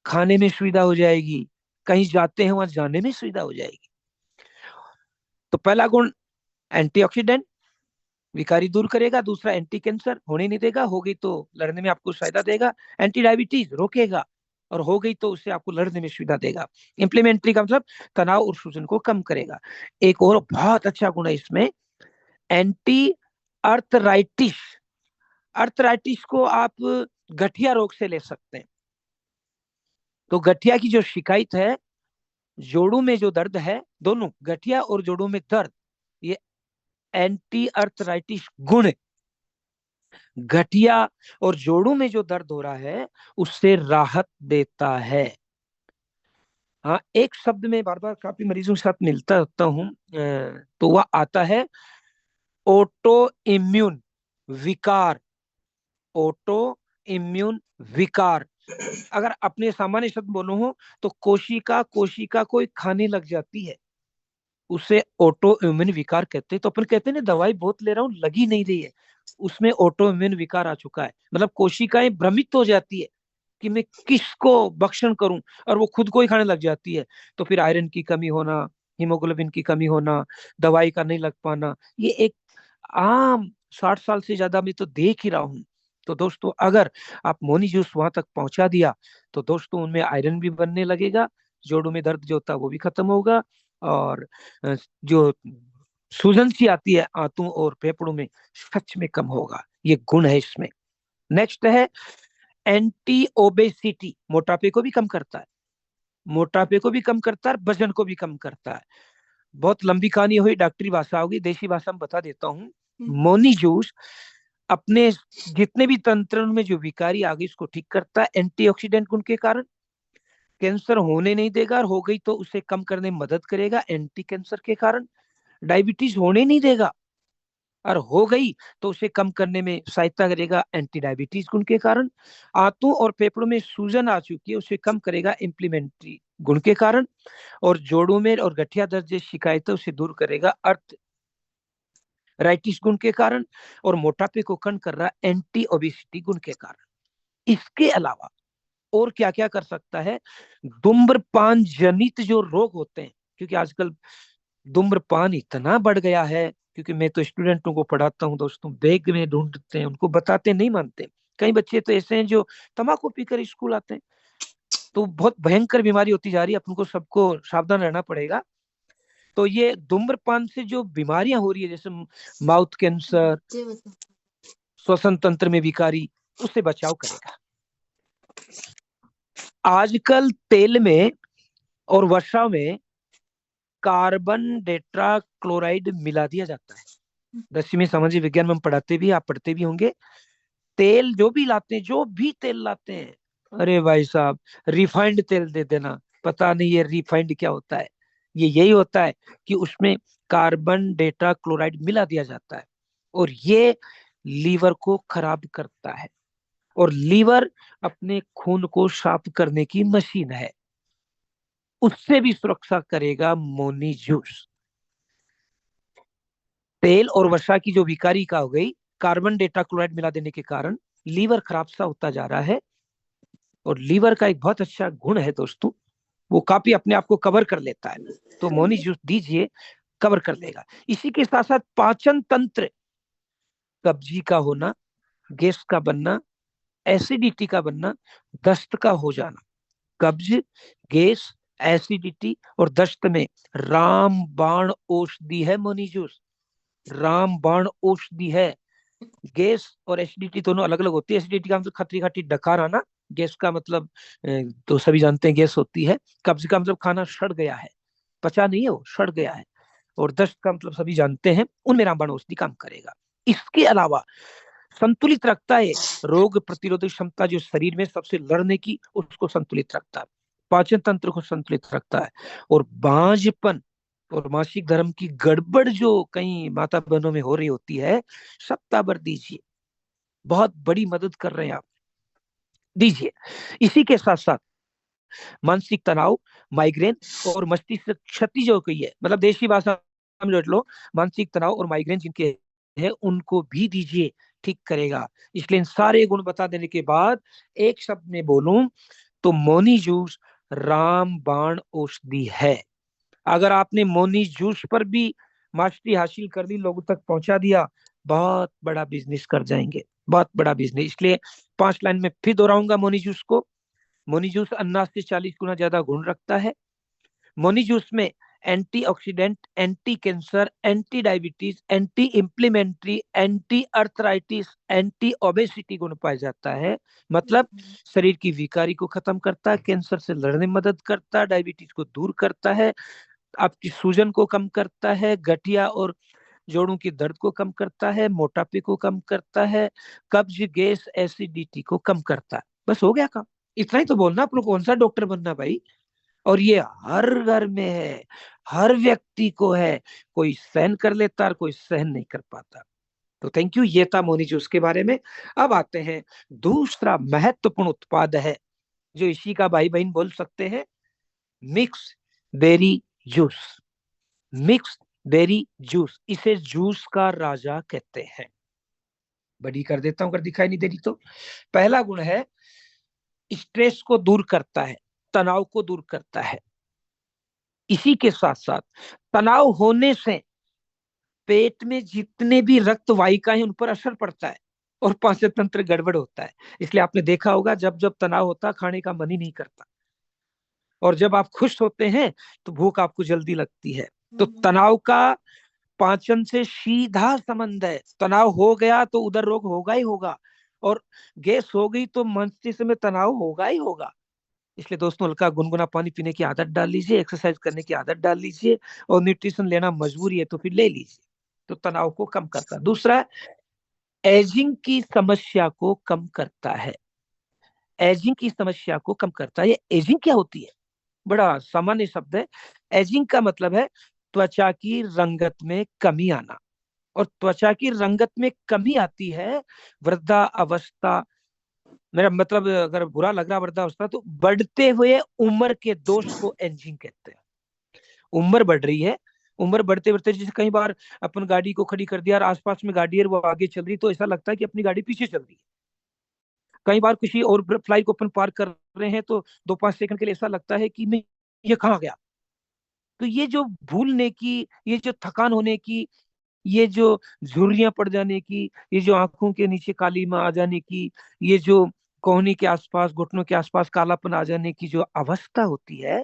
[SPEAKER 2] खाने में सुविधा हो जाएगी, कहीं जाते हैं वहां जाने में सुविधा हो जाएगी। तो पहला गुण एंटीऑक्सीडेंट, विकारी दूर करेगा। दूसरा एंटी कैंसर, होने नहीं देगा, हो गई तो लड़ने में आपको फायदा देगा। एंटी डायबिटीज रोकेगा, और हो गई तो उससे आपको लड़ने में सुविधा देगा। इम्प्लीमेंट्री का मतलब तनाव और सूजन को कम करेगा। एक और बहुत अच्छा गुण है इसमें, एंटी अर्थराइटिस। अर्थराइटिस को आप गठिया रोग से ले सकते हैं। तो गठिया की जो शिकायत है, जोड़ों में जो दर्द है, दोनों गठिया और जोड़ों में दर्द, ये एंटी अर्थराइटिस गुण गठिया और जोड़ों में जो दर्द हो रहा है उससे राहत देता है। हाँ, एक शब्द में बार बार काफी मरीजों के साथ मिलता रहता हूँ, तो वह आता है ऑटो इम्यून विकार। ऑटो इम्यून विकार, अगर अपने सामान्य शब्द बोलो हो तो कोशिका कोई खाने लग जाती है, उसे ऑटो इम्यून विकार कहते हैं। तो अपन कहते हैं ना, दवाई बहुत ले रहा हूँ लगी नहीं रही है, उसमें ऑटो इम्यून विकार आ चुका है। मतलब कोशिकाएं भ्रमित हो जाती है कि मैं किसको भक्षण करूं, और वो खुद को ही खाने लग जाती है। तो फिर आयरन की कमी होना, हीमोग्लोबिन की कमी होना, दवाई का नहीं लग पाना, ये एक आम 60 साल से ज्यादा मैं तो देख ही रहा हूँ। तो दोस्तों, अगर आप मोनी जूस वहां तक पहुंचा दिया तो दोस्तों उनमें आयरन भी बनने लगेगा, जोड़ों में दर्द जो होता है वो भी खत्म होगा, और जो सूजन सी आती है आंतों और फेफड़ों में, सच में कम होगा। ये गुण है इसमें। नेक्स्ट है एंटी ओबेसिटी, मोटापे को भी कम करता है। मोटापे को भी कम करता है, वजन को भी कम करता है। बहुत लंबी कहानी हुई, डॉक्टरी भाषा होगी, देसी भाषा में बता देता हूँ। मोनी जूस अपने जितने भी तंत्र में जो विकारी आ गई उसको ठीक करता है, एंटीऑक्सीडेंट गुण के कारण। कैंसर होने नहीं देगा, और हो गई तो उसे कम करने में मदद करेगा, एंटी कैंसर के कारण। डायबिटीज होने नहीं देगा, और हो गई तो उसे कम करने में सहायता करेगा, एंटी डायबिटीज गुण के कारण। आंतों और फेफड़ों में सूजन आ चुकी है, उसे कम करेगा, इम्प्लीमेंट्री गुण के कारण। और जोड़ों में और गठिया दर्द जैसी शिकायत है उसे दूर करेगा, अर्थ राइटिस गुण के कारण। और मोटापे को कम कर रहा है, एंटी ओबेसिटी गुण के कारण। इसके अलावा और क्या क्या कर सकता है, धूम्रपान जनित जो रोग होते हैं, क्योंकि आजकल धूम्रपान इतना बढ़ गया है, क्योंकि मैं तो स्टूडेंटों को पढ़ाता हूँ दोस्तों, बैग में ढूंढते हैं, उनको बताते नहीं मानते। कई बच्चे तो ऐसे हैं जो तंबाकू पीकर स्कूल आते हैं, तो बहुत भयंकर बीमारी होती जा रही है, अपन को सबको सावधान रहना पड़ेगा। तो ये धूम्रपान से जो बीमारियां हो रही है, जैसे माउथ कैंसर, श्वसन तंत्र में विकारी, उससे बचाव करेगा। आजकल तेल में और वर्षा में कार्बन टेट्रा क्लोराइड मिला दिया जाता है। 10वीं में सामाजिक विज्ञान में हम पढ़ाते भी, आप पढ़ते भी होंगे। तेल जो भी लाते हैं, जो भी तेल लाते हैं, अरे भाई साहब रिफाइंड तेल दे देना। पता नहीं ये रिफाइंड क्या होता है। ये यही होता है कि उसमें कार्बन डेटा क्लोराइड मिला दिया जाता है और ये लीवर को खराब करता है। और लीवर अपने खून को साफ करने की मशीन है, उससे भी सुरक्षा करेगा मोनी जूस। तेल और वसा की जो विकारिता हो गई कार्बन डेटा क्लोराइड मिला देने के कारण, लीवर खराब सा होता जा रहा है। और लीवर का एक बहुत अच्छा गुण है दोस्तों, वो काफी अपने आप को कवर कर लेता है, तो मोनी जूस दीजिए, कवर कर लेगा। इसी के साथ साथ पाचन तंत्र, कब्जी का होना, गैस का बनना, एसिडिटी का बनना, दस्त का हो जाना, कब्ज, गैस, एसिडिटी और दस्त में रामबाण औषधि है मोनी जूस। रामबाण औषधि है। गैस और एसिडिटी दोनों अलग अलग होती है। एसिडिटी का मतलब खट्टी खट्टी डकार आना, गैस का मतलब तो सभी जानते हैं गैस होती है। कब्ज का मतलब खाना सड़ गया है, पचा नहीं है, वो सड़ गया है। और दस्त का मतलब सभी जानते हैं, उनमें रामबाण औषधि काम करेगा। इसके अलावा संतुलित रखता है रोग प्रतिरोधक क्षमता, जो शरीर में सबसे लड़ने की, उसको संतुलित रखता है। पाचन तंत्र को संतुलित रखता है। और बांझपन और मासिक धर्म की गड़बड़ जो कई माता बहनों में हो रही होती है, सप्ताह भर दीजिए, बहुत बड़ी मदद कर रहे हैं आप, दीजिए। इसी के साथ साथ मानसिक तनाव, माइग्रेन और मस्तिष्क क्षति जो कही है, मतलब देशी भाषा में जोड़ लो, मानसिक तनाव और माइग्रेन जिनके है उनको भी दीजिए, ठीक करेगा। इसलिए इन सारे गुण बता देने के बाद एक शब्द में बोलूं तो मोनी जूस रामबाण औषधि है। अगर आपने मोनी जूस पर भी मास्टरी हासिल कर ली, लोगों तक पहुंचा दिया, बहुत बड़ा बिजनेस कर जाएंगे, बहुत बड़ा बिजनेस। इसलिए 5 लाइन में फिर दोहराऊंगा मोनी जूस को। मोनी जूस अनाज से 40 गुना ज्यादा गुण रखता है। मोनी जूस में antioxidant, anti cancer, anti diabetes, anti inflammatory, anti arthritis, anti obesity गुण पाया जाता है। मतलब शरीर की विकारी को खत्म करता है, कैंसर से लड़ने में मदद करता है, डायबिटीज को दूर करता है, आपकी सूजन को कम करता है, गठिया और जोड़ों की दर्द को कम करता है, मोटापे को कम करता है, कब्ज, गैस, एसिडिटी को कम करता है। बस हो गया काम। इतना ही तो बोलना, आप लोग कौन सा डॉक्टर बनना भाई। और ये हर घर में है, हर व्यक्ति को है, कोई सहन कर लेता है और कोई सहन नहीं कर पाता। तो थैंक यू, ये था मोनी जूस के बारे में। अब आते हैं दूसरा महत्वपूर्ण उत्पाद है जो इसी का भाई बहन बोल सकते हैं, mix berry juice. Mix berry juice, इसे जूस का राजा कहते हैं। बड़ी कर देता हूं अगर दिखाई नहीं दे रही तो। पहला गुण है स्ट्रेस को दूर करता है, तनाव को दूर करता है। इसी के साथ साथ तनाव होने से पेट में जितने भी रक्त वाहिकाएं उन पर असर पड़ता है और पाचन तंत्र गड़बड़ होता है। इसलिए आपने देखा होगा जब जब तनाव होता है खाने का मन ही नहीं करता, और जब आप खुश होते हैं तो भूख आपको जल्दी लगती है। तो तनाव का पाचन से सीधा संबंध है। तनाव हो गया तो उधर रोग होगा ही होगा, और गैस हो गई तो मस्तिष्क में तनाव होगा ही होगा। इसलिए दोस्तों हल्का गुनगुना पानी पीने की आदत डाल लीजिए, एक्सरसाइज करने की आदत डाल लीजिए, और न्यूट्रिशन लेना मजबूरी है तो फिर ले लीजिए, तो तनाव को कम करता है। दूसरा, एजिंग की समस्या को कम करता है। एजिंग की समस्या को कम करता है। ये एजिंग क्या होती है, बड़ा सामान्य शब्द है। एजिंग का मतलब है त्वचा की रंगत में कमी आना, और त्वचा की रंगत में कमी आती है वृद्धा अवस्था, मेरा मतलब अगर बुरा लग रहा वृद्धावस्था, तो बढ़ते हुए उम्र के दोष को एजिंग कहते हैं। उम्र बढ़ रही है, उम्र बढ़ते बढ़ते, जैसे कई बार अपन गाड़ी को खड़ी कर दिया और आसपास में गाड़ी है वो आगे चल रही, तो ऐसा लगता है कि अपनी गाड़ी पीछे चल रही है। कई बार किसी और फ्लाइट को अपन पार कर रहे हैं तो 2-5 सेकंड के लिए ऐसा लगता है कि मैं ये कहाँ गया। तो ये जो भूलने की, ये जो थकान होने की, ये जो झुर्रियां पड़ जाने की, ये जो आंखों के नीचे काली में आ जाने की, ये जो कोहनी के आसपास, घुटनों के आसपास कालापन आ जाने की जो अवस्था होती है,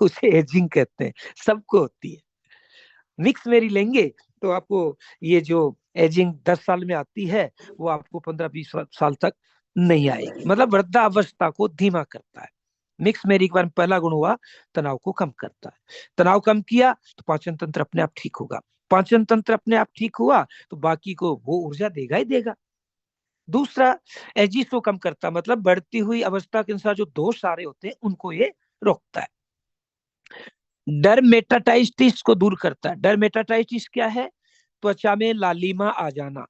[SPEAKER 2] उसे एजिंग कहते हैं। सबको होती है। मिक्स मेरी लेंगे तो आपको ये जो एजिंग 10 साल में आती है, वो आपको 15-20 साल तक नहीं आएगी। मतलब वृद्धावस्था को धीमा करता है। मिक्स मेरी के बारे में पहला गुण हुआ, तनाव को कम करता है। तनाव कम किया तो पाचन तंत्र अपने आप ठीक होगा। पाचन तंत्र अपने आप ठीक हुआ तो बाकी को वो ऊर्जा देगा ही देगा। दूसरा, एजिस को कम करता, मतलब बढ़ती हुई अवस्था के अनुसार जो दोष आ रहे होते हैं उनको ये रोकता है। डरमेटाटाइटिस को दूर करता है। डरमेटाटाइटिस क्या है? त्वचा में लालिमा आ जाना,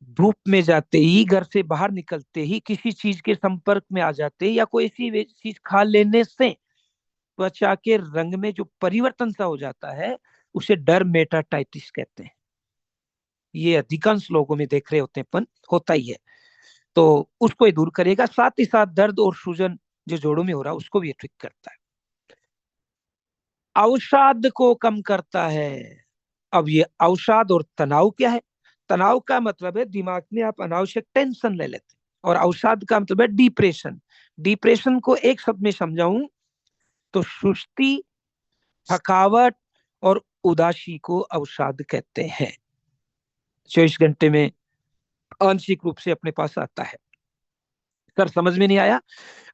[SPEAKER 2] धूप में जाते ही, घर से बाहर निकलते ही, किसी चीज के संपर्क में आ जाते ही, या कोई ऐसी चीज खा लेने से त्वचा के रंग में जो परिवर्तन सा हो जाता है, उसे डरमेटाटाइटिस कहते हैं। ये अधिकांश लोगों में देख रहे होते हैं, पण होता ही है। तो उसको ये दूर करेगा। साथ ही साथ दर्द और सूजन जो जोड़ों में हो रहा है उसको भी ये ठीक करता है। अवसाद को कम करता है। अब ये अवसाद और तनाव क्या है? तनाव का मतलब है दिमाग में आप अनावश्यक टेंशन ले लेते हैं, और अवसाद का मतलब है डिप्रेशन। डिप्रेशन को एक शब्द में समझाऊं तो सुस्ती, थकावट और उदासी को अवसाद कहते हैं। 24 घंटे में आंशिक रूप से अपने पास आता है। सर समझ में नहीं आया?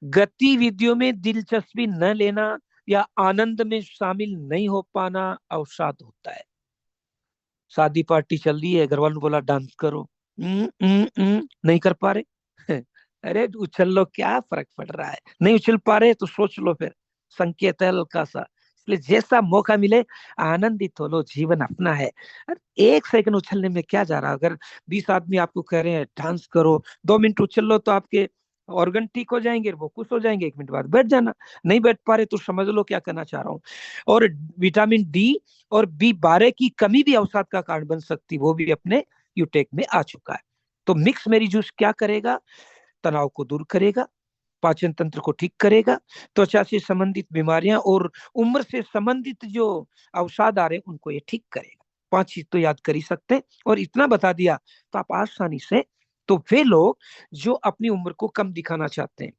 [SPEAKER 2] गतिविधियों में दिलचस्पी न लेना या आनंद में शामिल नहीं हो पाना अवसाद होता है। शादी पार्टी चल रही है, घर वालों ने बोला डांस करो, नहीं कर पा रहे अरे उछल लो, क्या फर्क पड़ रहा है? नहीं उछल पा रहे तो सोच लो, फिर संकेत है हल्का सा। इसलिए जैसा मौका मिले आनंदित हो लो, जीवन अपना है। एक सेकंड उछलने में क्या जा रहा है? अगर 20 आदमी आपको कह रहे हैं डांस करो, 2 मिनट उछल लो, तो आपके ऑर्गन ठीक हो जाएंगे, वो खुश हो जाएंगे, 1 मिनट बाद बैठ जाना। नहीं बैठ पा रहे तो समझ लो क्या करना चाह रहा हूँ। और विटामिन डी और B12 की कमी भी अवसाद का कारण बन सकती, वो भी अपने यूटेक में आ चुका है। तो मिक्स मेरी जूस क्या करेगा? तनाव को दूर करेगा, पाचन तंत्र को ठीक करेगा, त्वचा से संबंधित बीमारियां और उम्र से संबंधित जो अवसाद आ रहे हैं उनको ये ठीक करेगा। 5 चीज तो याद कर ही सकते हैं, और इतना बता दिया तो आप आसानी से। तो वे लोग जो अपनी उम्र को कम दिखाना चाहते हैं,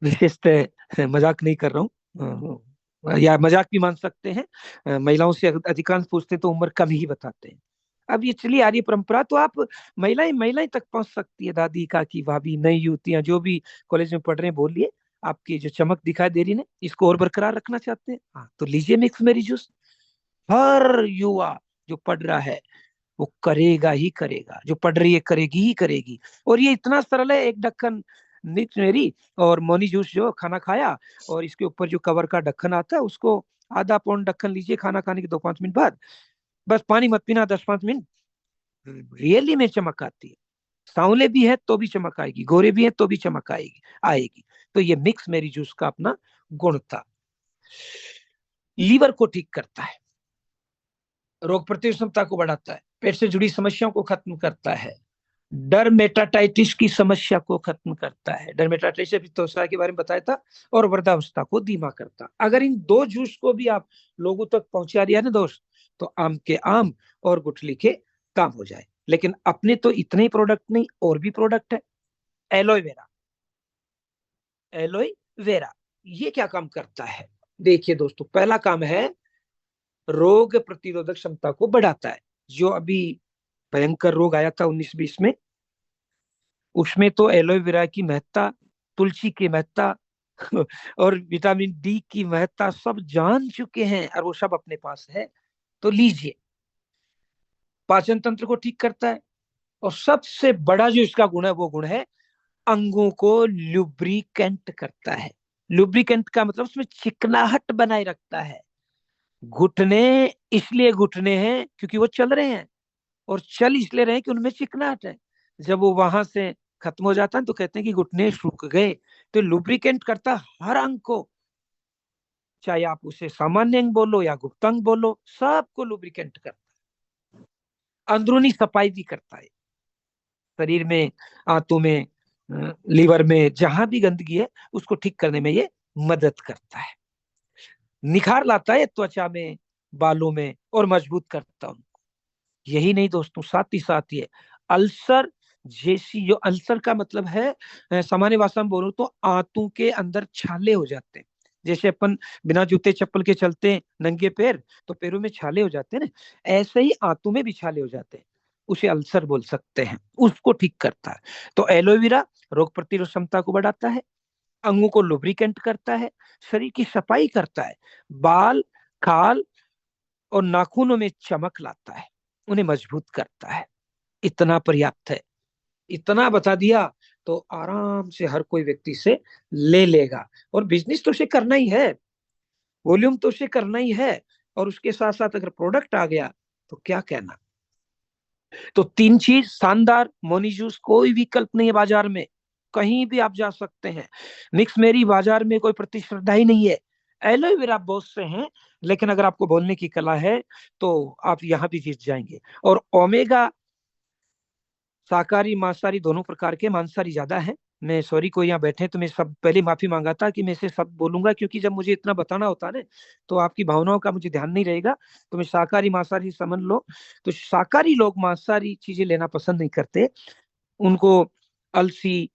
[SPEAKER 2] विशेषतः मजाक नहीं कर रहा हूँ, या मजाक भी मान सकते हैं, महिलाओं से अधिकांश पूछते तो उम्र कम ही बताते हैं। अब ये चली आ रही परंपरा, तो आप महिलाएं महिलाएं तक पहुंच सकती है, दादी काकी भाभी नई युवतियां जो भी कॉलेज में पढ़ रहे हैं, बोलिए आपकी जो चमक दिखाई दे रही है इसको और बरकरार रखना चाहते हैं, हाँ तो लीजिए मिक्स मेरी जूस। हर युवा जो पढ़ रहा है वो करेगा ही करेगा, जो पढ़ रही है करेगी ही करेगी। और ये इतना सरल है, एक ढक्कन मिक्स मेरी और मोनी जूस जो खाना खाया, और इसके ऊपर जो कवर का ढक्कन आता है उसको आधा पौंड ढक्कन लीजिए खाना खाने के 2-5 मिनट बाद, बस पानी मत पीना 10-5 मिनट, रियली में चमक आती है। सांवले भी है तो भी चमक आएगी, गोरे भी है तो भी चमक आएगी। तो ये मिक्स मेरी जूस का अपना गुण था। लीवर को ठीक करता है, रोग प्रतिरोधक क्षमता को बढ़ाता है, पेट से जुड़ी समस्याओं को खत्म करता है, डरमेटाटाइटिस की समस्या को खत्म करता है। डरमेटाटाइटिस अभी त्वचा के बारे में बताया था, और वृद्धावस्था को धीमा करता। अगर इन 2 जूस को भी आप लोगों तक पहुंचा दिया ना दोस्त, तो आम के आम और गुठली के काम हो जाए। लेकिन अपने तो इतने ही प्रोडक्ट नहीं, और भी प्रोडक्ट है। एलोवेरा, एलोवेरा ये क्या काम करता है? देखिए दोस्तों, पहला काम है रोग प्रतिरोधक क्षमता को बढ़ाता है। जो अभी भयंकर रोग आया था 19-20 में, उसमें तो एलोवेरा की महत्ता, तुलसी की महत्ता और विटामिन डी की महत्ता सब जान चुके हैं, और वो सब अपने पास है। तो लीजिए, पाचन तंत्र को ठीक करता है, और सबसे बड़ा जो इसका गुण है वो गुण है अंगों को लुब्रिकेंट करता है। लुब्रिकेंट का मतलब उसमें चिकनाहट बनाए रखता है। घुटने इसलिए घुटने हैं क्योंकि वो चल रहे हैं, और चल इसलिए रहे कि उनमें चिकनाहट है। जब वो वहां से खत्म हो जाता है तो कहते हैं कि घुटने सूख गए। तो लुब्रिकेंट करता हर अंग को, चाहे आप उसे सामान्य अंग बोलो या गुप्तांग बोलो, सबको लुब्रिकेंट करता है। अंदरूनी सफाई भी करता है, शरीर में, आंतों में, लीवर में जहां भी गंदगी है उसको ठीक करने में ये मदद करता है। निखार लाता है त्वचा में, बालों में, और मजबूत करता है उनको। यही नहीं दोस्तों, साथ ही साथ ये अल्सर जैसी, जो अल्सर का मतलब है सामान्य भाषा में बोलूं तो आंतों के अंदर छाले हो जाते हैं। जैसे अपन बिना जूते चप्पल के चलते हैं नंगे पैर, तो पैरों में छाले हो जाते हैं ना, ऐसे ही आंतों में भी छाले हो जाते हैं, उसे अल्सर बोल सकते हैं, उसको ठीक करता है। तो एलोवेरा रोग प्रतिरोध क्षमता को बढ़ाता है, अंगों को लुब्रिकेंट करता है, शरीर की सफाई करता है, बाल, खाल और नाखूनों में चमक लाता है, उन्हें मजबूत करता है। इतना पर्याप्त है। इतना बता दिया तो आराम से हर कोई व्यक्ति से ले लेगा, और बिजनेस तो उसे करना ही है। वॉल्यूम तो उसे करना ही है, और उसके साथ साथ अगर प्रोडक्ट आ गया तो क्या कहना। तो 3 चीज शानदार। मोनी जूस कोई विकल्प नहीं है बाजार में, कहीं भी आप जा सकते हैं। मिक्स मेरी बाजार में कोई प्रतिस्पर्धा ही नहीं है। एलोवेरा बहुत से हैं, लेकिन अगर आपको बोलने की कला है तो आप यहाँ भी जीत जाएंगे। और ओमेगा शाकाहारी मांसाहारी दोनों प्रकार के, मांसाहारी ज्यादा है। मैं सॉरी, कोई यहाँ बैठे तो मैं सब पहले माफी मांगा था कि मैं से सब बोलूंगा, क्योंकि जब मुझे इतना बताना होता है ना तो आपकी भावनाओं का मुझे ध्यान नहीं रहेगा। तो मैं शाकाहारी मांसाहारी समझ लो। तो शाकाहारी लोग मांसाहारी चीजें लेना पसंद नहीं करते, उनको अलसी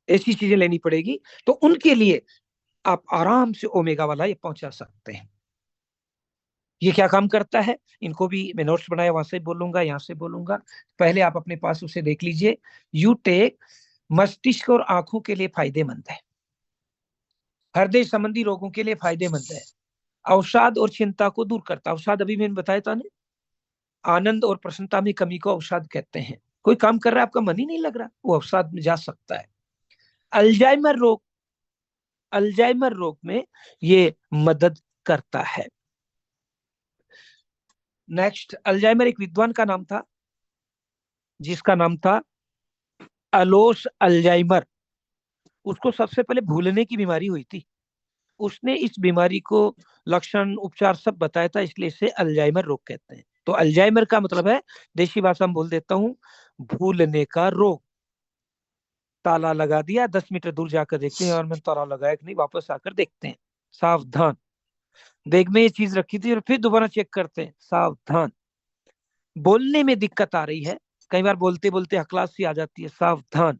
[SPEAKER 2] ऐसी चीजें लेनी पड़ेगी। तो उनके लिए आप आराम से ओमेगा वाला ये पहुंचा सकते हैं। ये क्या काम करता है, इनको भी मैं नोट्स बनाया, वहां से बोलूंगा, यहाँ से बोलूंगा। पहले आप अपने पास उसे देख लीजिए। यूटेक मस्तिष्क और आंखों के लिए फायदेमंद है, हृदय संबंधी रोगों के लिए फायदेमंद है, अवसाद और चिंता को दूर करता है। अवसाद अभी मैंने बताया था ना, आनंद और प्रसन्नता में कमी को अवसाद कहते हैं। कोई काम कर रहा है, आपका मन ही नहीं लग रहा, वो अवसाद में जा सकता है। अल्जाइमर रोग, अल्जाइमर रोग में ये मदद करता है। नेक्स्ट, अल्जाइमर एक विद्वान का नाम था जिसका नाम था अलोस अल्जाइमर। उसको सबसे पहले भूलने की बीमारी हुई थी। उसने इस बीमारी को लक्षण उपचार सब बताया था, इसलिए इसे अल्जाइमर रोग कहते हैं। तो अल्जाइमर का मतलब है, देशी भाषा में बोल देता हूँ, भूलने का रोग। ताला लगा दिया, 10 मीटर दूर जाकर देखते हैं और मैं ताला लगाया कि नहीं, वापस आकर देखते हैं, सावधान। बैग में ये चीज रखी थी और फिर दोबारा चेक करते हैं, सावधान। बोलने में दिक्कत आ रही है, कई बार बोलते बोलते हकलासी आ जाती है, सावधान।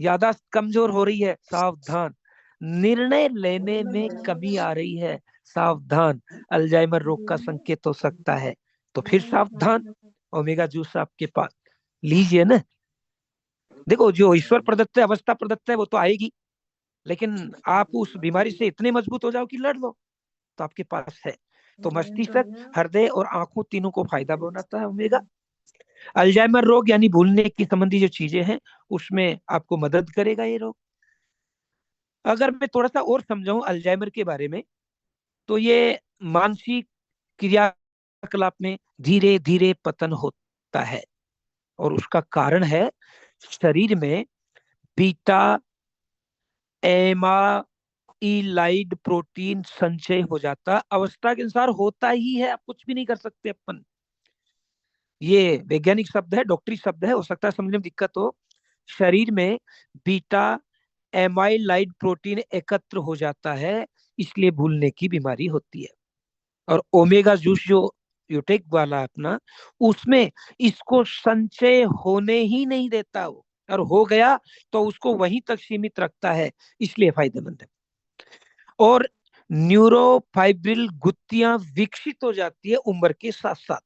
[SPEAKER 2] याददाश्त कमजोर हो रही है, सावधान। निर्णय लेने में कमी आ रही है, सावधान। अल्जाइमर रोग का संकेत हो सकता है, तो फिर सावधान। ओमेगा जूस आपके पास लीजिए ना। देखो, जो ईश्वर प्रदत्त है, अवस्था प्रदत्त है, वो तो आएगी, लेकिन आप उस बीमारी से इतने मजबूत हो जाओ कि लड़ लो, तो आपके पास है। तो मस्तिष्क, हृदय और आंखों तीनों को फायदा बनाता है ओमेगा। अल्जाइमर रोग यानी भूलने की संबंधी जो चीजें हैं उसमें आपको मदद करेगा ये रोग। अगर मैं थोड़ा सा और समझाऊं अल्जाइमर के बारे में, तो ये मानसिक क्रियाकलाप में धीरे धीरे पतन होता है, और उसका कारण है शरीर में बीटा एमाइलाइड प्रोटीन संचय हो जाता। अवस्था के अनुसार होता ही है, आप कुछ भी नहीं कर सकते अपन। ये वैज्ञानिक शब्द है, डॉक्टरी शब्द है, हो सकता है समझने में दिक्कत हो। शरीर में बीटा एमाइलाइड प्रोटीन एकत्र हो जाता है, इसलिए भूलने की बीमारी होती है। और ओमेगा जूस जो यूटेक वाला अपना, उसमें इसको संचय होने ही नहीं देता वो, और हो गया तो उसको वहीं तक सीमित रखता है, इसलिए फायदेमंद है। और न्यूरोफाइब्रिल गुत्तियां विकसित हो जाती है उम्र के साथ साथ,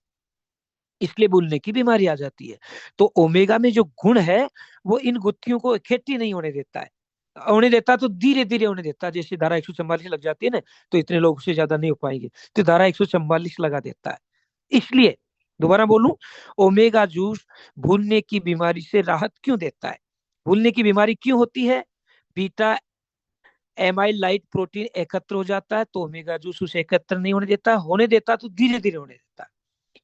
[SPEAKER 2] इसलिए भूलने की बीमारी आ जाती है। तो ओमेगा में जो गुण है वो इन गुत्थियों को इकट्ठी नहीं होने देता है, होने देता तो धीरे धीरे होने देता है। जैसे धारा 144 लग जाती है ना, तो इतने लोग उससे ज्यादा नहीं हो पाएंगे, तो धारा 144 लगा देता है। इसलिए दोबारा बोलूं, ओमेगा जूस भूलने की बीमारी से राहत क्यों देता है। भूलने की बीमारी क्यों होती है, बीटा एमाइलाइड प्रोटीन एकत्र हो जाता है, तो ओमेगा जूस उसे एकत्र नहीं होने देता तो धीरे धीरे होने देता है।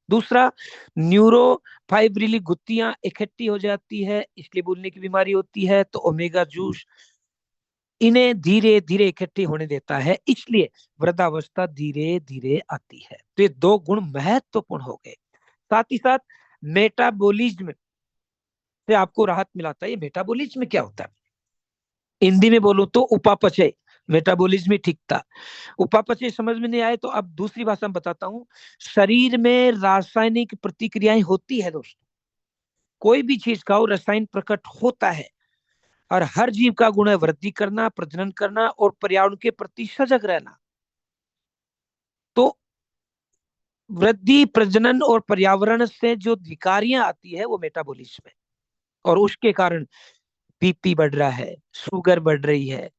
[SPEAKER 2] दूसरा, न्यूरोफाइब्रिली गुत्तियां इकट्ठी हो जाती है, इसलिए भूलने की बीमारी होती है। तो ओमेगा जूस इन्हें धीरे धीरे इकट्ठे होने देता है, इसलिए वृद्धावस्था धीरे धीरे आती है। तो ये 2 गुण महत्वपूर्ण हो गए। साथ ही साथ मेटाबॉलिज्म से आपको राहत मिलाता है। ये मेटाबॉलिज्म क्या होता है, हिंदी में बोलूं तो उपापचय। मेटाबॉलिज्म ही ठीक था, उपापचय समझ में नहीं आए तो अब दूसरी भाषा में बताता हूं। शरीर में रासायनिक प्रतिक्रियाएं होती है दोस्तों, कोई भी चीज का रसायन प्रकट होता है, और हर जीव का गुण है वृद्धि करना, प्रजनन करना और पर्यावरण के प्रति सजग रहना। तो वृद्धि, प्रजनन और पर्यावरण से जो विकारियां आती है वो मेटाबॉलिज्म है, और उसके कारण बीपी बढ़ रहा है, शुगर बढ़ रही है,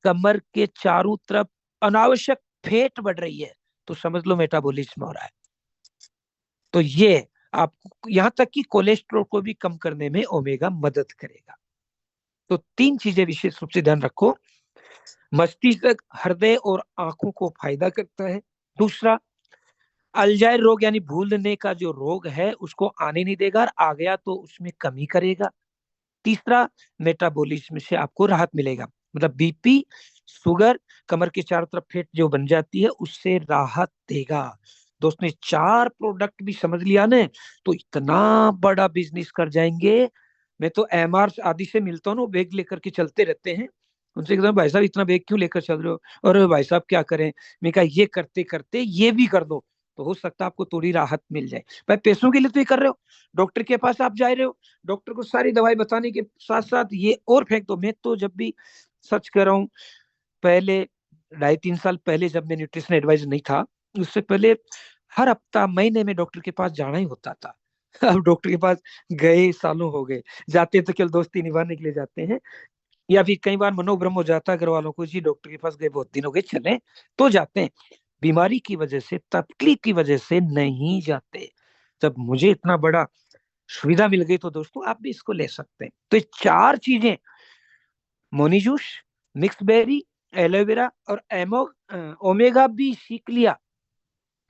[SPEAKER 2] कमर के चारों तरफ अनावश्यक फैट बढ़ रही है, तो समझ लो मेटाबॉलिज्म हो रहा है। तो ये आपको यहां तक कि कोलेस्ट्रॉल को भी कम करने में ओमेगा मदद करेगा। तो 3 चीजें विशेष रूप से ध्यान रखो। मस्तिष्क, हृदय और आंखों को फायदा करता है। दूसरा, अल्जाइमर रोग यानी भूलने का जो रोग है उसको आने नहीं देगा, और आ गया तो उसमें कमी करेगा। तीसरा, मेटाबॉलिज्म से आपको राहत मिलेगा, मतलब बीपी, शुगर, कमर के चारों तरफ फेट जो बन जाती है उससे राहत देगा। दोस्तों, ये 4 प्रोडक्ट भी समझ लिया ने तो इतना बड़ा बिजनेस कर जाएंगे। मैं तो एमआर आदि से मिलता हूँ ना, बैग लेकर के चलते रहते हैं। उनसे कहता हूँ, भाई साहब इतना बैग क्यों लेकर चल रहे हो? और भाई साहब क्या करें? मैं कहा ये करते करते ये भी कर दो तो हो सकता है आपको थोड़ी राहत मिल जाए। भाई पैसों के लिए तो ये कर रहे हो, डॉक्टर के पास आप जा रहे हो, डॉक्टर को सारी दवाई बताने के साथ साथ ये और फेंक दो। मैं तो जब भी, सच कर रहा हूँ, पहले 2.5-3 साल पहले जब मैं न्यूट्रिशन एडवाइजर नहीं था, उससे पहले हर हफ्ता महीने में डॉक्टर के पास जाना ही होता था। अब डॉक्टर के पास गए सालों हो गए, जाते तो केवल दोस्ती निभाने के लिए जाते हैं, या फिर कई बार मनोभ्रम हो जाता है घर वालों को, जी डॉक्टर के पास गए बहुत दिन हो गए, चले तो जाते हैं। बीमारी की वजह से, तकलीफ की वजह से नहीं जाते। जब मुझे इतना बड़ा सुविधा मिल गई तो दोस्तों आप भी इसको ले सकते हैं। तो ये 4 चीजें, मोनी जूस, मिक्स बेरी, एलोवेरा और ओमेगा भी सीख लिया।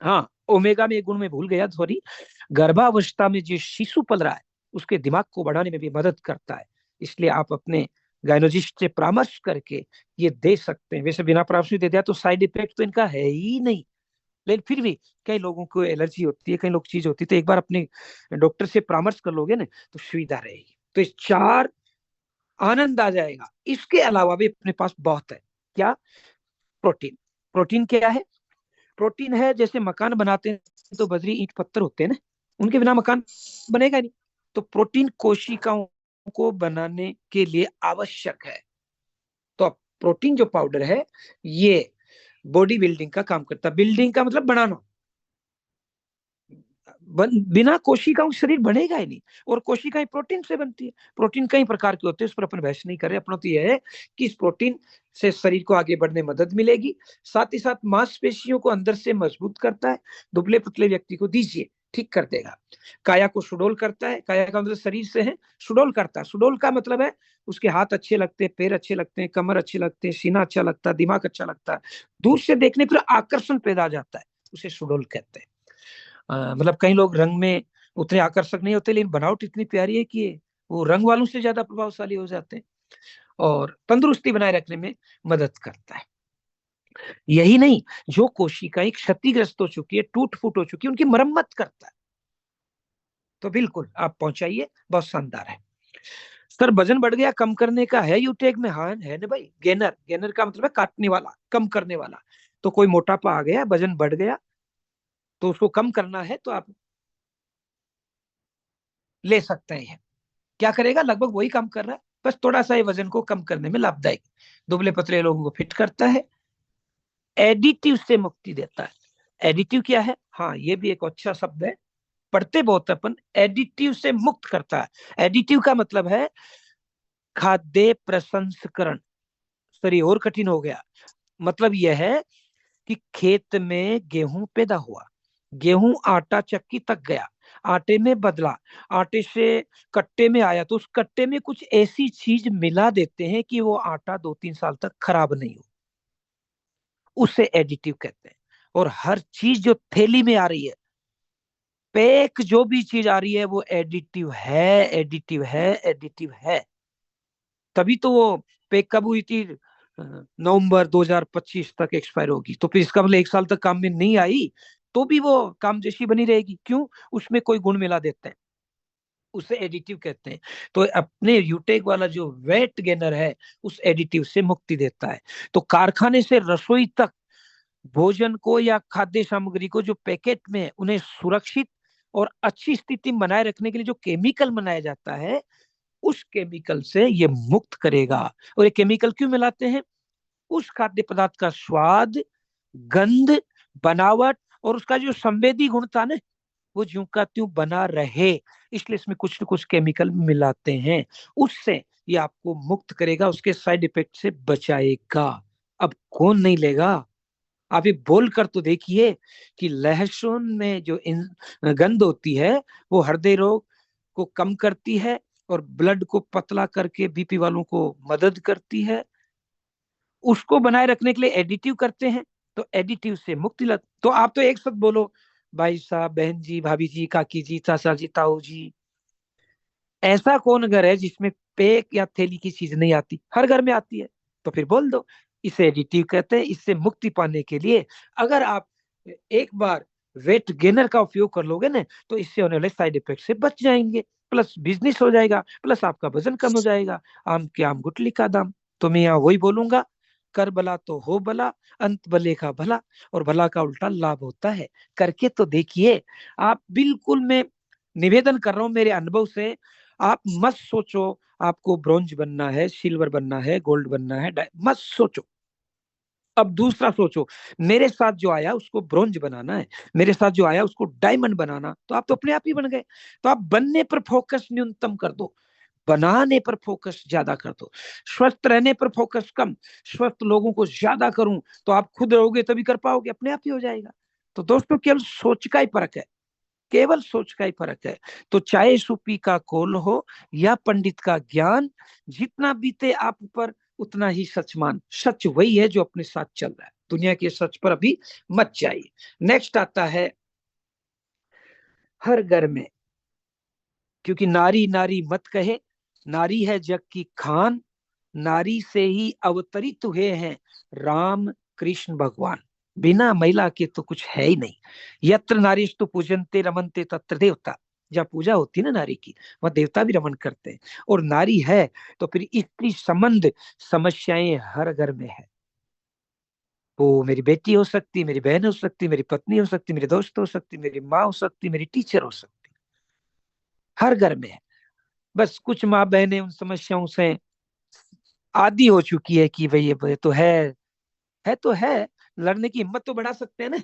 [SPEAKER 2] हाँ, ओमेगा में एक गुण में भूल गया, सॉरी। गर्भावस्था में जो शिशु पल रहा है उसके दिमाग को बढ़ाने में भी मदद करता है। इसलिए आप अपने गायनोलॉजिस्ट से परामर्श करके ये दे सकते हैं। वैसे बिना परामर्श दे दिया तो साइड इफेक्ट तो इनका है ही नहीं, लेकिन फिर भी कई लोगों को एलर्जी होती है, कई लोग चीज होती है, तो एक बार अपने डॉक्टर से परामर्श कर लोगे ना तो सुविधा रहेगी। तो इस 4 आनंद आ जाएगा। इसके अलावा भी अपने पास बहुत है। क्या? प्रोटीन। प्रोटीन क्या है? प्रोटीन है, जैसे मकान बनाते हैं तो बजरी ईंट पत्थर होते हैं ना, उनके बिना मकान बनेगा नहीं। तो प्रोटीन कोशिकाओं को बनाने के लिए आवश्यक है। तो अब प्रोटीन जो पाउडर है ये बॉडी बिल्डिंग का काम करता है। बिल्डिंग का मतलब बनाना, बिना कोशिकाओं शरीर बनेगा ही नहीं। और कोशिकाएं प्रोटीन से बनती है। प्रोटीन कई प्रकार के होते हैं, उस पर अपन बहस नहीं कर रहे। अपना तो यह है कि इस प्रोटीन से शरीर को आगे बढ़ने में मदद मिलेगी, साथ ही साथ मांसपेशियों को अंदर से मजबूत करता है। दुबले पतले व्यक्ति को दीजिए, ठीक कर देगा। काया को सुडौल करता है, काया का मतलब शरीर से है, सुडौल करता है। सुडौल का मतलब है उसके हाथ अच्छे लगते हैं, पैर अच्छे लगते हैं, कमर अच्छे लगते हैं, सीना अच्छा लगता है, दिमाग अच्छा लगता है, दूर से देखने पर आकर्षण पैदा आ जाता है, उसे सुडौल कहते हैं। मतलब कई लोग रंग में उतने आकर्षक नहीं होते, लेकिन बनावट इतनी प्यारी है कि वो रंग वालों से ज्यादा प्रभावशाली हो जाते हैं और तंदुरुस्ती बनाए रखने में मदद करता है। यही नहीं, जो कोशिकाएं क्षतिग्रस्त हो चुकी है, टूट फूट हो चुकी है, उनकी मरम्मत करता है। तो बिल्कुल आप पहुंचाइए, बहुत शानदार है। सर वजन बढ़ गया, कम करने का है यूटेक में? हाँ है ना भाई। गेनर, गेनर का मतलब है काटने वाला, कम करने वाला। तो कोई मोटापा आ गया, वजन बढ़ गया, तो उसको कम करना है तो आप ले सकते हैं। क्या करेगा? लगभग वही काम कर रहा है, बस थोड़ा सा ये वजन को कम करने में लाभदायक, दुबले पतले लोगों को फिट करता है। एडिटिव से मुक्ति देता है। एडिटिव क्या है? हाँ, ये भी एक अच्छा शब्द है, पढ़ते बहुत अपन। एडिटिव से मुक्त करता है। एडिटिव का मतलब है खाद्य प्रसंस्करण। सॉरी, और कठिन हो गया। मतलब यह है कि खेत में गेहूं पैदा हुआ, गेहूं आटा चक्की तक गया, आटे में बदला, आटे से कट्टे में आया, तो उस कट्टे में कुछ ऐसी चीज मिला देते हैं कि वो आटा 2-3 साल तक खराब नहीं हो, उसे एडिटिव कहते हैं। और हर चीज जो थैली में आ रही है, पैक जो भी चीज आ रही है, वो एडिटिव है, एडिटिव है, एडिटिव है। तभी तो वो पैक कब हुई थी? नवंबर 2025 तक एक्सपायर होगी, तो फिर इसका मतलब 1 साल तक काम में नहीं आई तो भी वो काम जैसी बनी रहेगी। क्यों? उसमें कोई गुण मिला देते हैं, उसे एडिटिव कहते हैं। तो अपने यूटेक वाला जो वेट गेनर है उस एडिटिव से मुक्ति देता है। तो कारखाने से रसोई तक भोजन को या खाद्य सामग्री को जो पैकेट में है, उन्हें सुरक्षित और अच्छी स्थिति में बनाए रखने के लिए जो केमिकल बनाया जाता है, उस केमिकल से ये मुक्त करेगा। और ये केमिकल क्यों मिलाते हैं? उस खाद्य पदार्थ का स्वाद, गंध, बनावट और उसका जो संवेदी गुण था ना, वो ज्यों का त्यों बना रहे, इसलिए इसमें कुछ न कुछ केमिकल मिलाते हैं। उससे ये आपको मुक्त करेगा, उसके साइड इफेक्ट से बचाएगा। अब कौन नहीं लेगा? आप ये बोल कर तो देखिए कि लहसुन में जो गंध होती है वो हृदय रोग को कम करती है और ब्लड को पतला करके बीपी वालों को मदद करती है। उसको बनाए रखने के लिए एडिटिव करते हैं, तो एडिटिव से मुक्ति लग। तो आप तो एक साथ बोलो, भाई साहब, बहन जी, भाभी जी, काकी जी, चाचा जी, ताऊ जी। ऐसा कौन घर है जिसमें पैक या थैली की चीज नहीं आती? हर घर में आती है। तो फिर बोल दो, इसे एडिटिव कहते हैं। इससे मुक्ति पाने के लिए अगर आप एक बार वेट गेनर का उपयोग कर लोगे ना, तो इससे होने वाले साइड इफेक्ट से बच जाएंगे, प्लस बिजनेस हो जाएगा, प्लस आपका वजन कम हो जाएगा। आम के आम गुटली का दाम। तो मैं यहाँ वही बोलूंगा, कर भला तो हो भला, अंत भले का भला, और भला का उल्टा लाभ होता है। करके तो देखिए आप। बिल्कुल मैं निवेदन कर रहा हूँ मेरे अनुभव से। आप मत सोचो आपको ब्रॉन्ज बनना है, सिल्वर बनना है, गोल्ड बनना है, मत सोचो। अब दूसरा सोचो, मेरे साथ जो आया उसको ब्रॉन्ज बनाना है, मेरे साथ जो आया उसको डायमंड बनाना, तो आप तो अपने आप ही बन गए। तो आप बनने पर फोकस न्यूनतम कर दो, बनाने पर फोकस ज्यादा कर दो। स्वस्थ रहने पर फोकस कम, स्वस्थ लोगों को ज्यादा करूं, तो आप खुद रहोगे तभी कर पाओगे, अपने आप ही हो जाएगा। तो दोस्तों केवल सोच का ही फर्क है, केवल सोच का ही फर्क है। तो चाहे सूफी का कोल हो या पंडित का ज्ञान, जितना बीते आप ऊपर उतना ही सच मान। सच वही है जो अपने साथ चल रहा है, दुनिया के सच पर अभी मत जाइए। नेक्स्ट आता है हर घर में, क्योंकि नारी नारी मत कहे, नारी है जग की खान, नारी से ही अवतरित हुए हैं राम कृष्ण भगवान। बिना महिला के तो कुछ है ही नहीं। यत्र नारीस्तु पूजन्ते रमन्ते तत्र देवता। जहाँ पूजा होती है ना नारी की, वह देवता भी रमन करते हैं। और नारी है तो फिर स्त्री संबंध समस्याएं हर घर में है। वो मेरी बेटी हो सकती, मेरी बहन हो सकती, मेरी पत्नी हो सकती, मेरी दोस्त हो सकती, मेरी माँ हो सकती, मेरी टीचर हो सकती, हर घर में है। बस कुछ माँ बहनें उन समस्याओं से आदी हो चुकी है कि भाई ये तो है तो है, लड़ने की हिम्मत तो बढ़ा सकते हैं ना।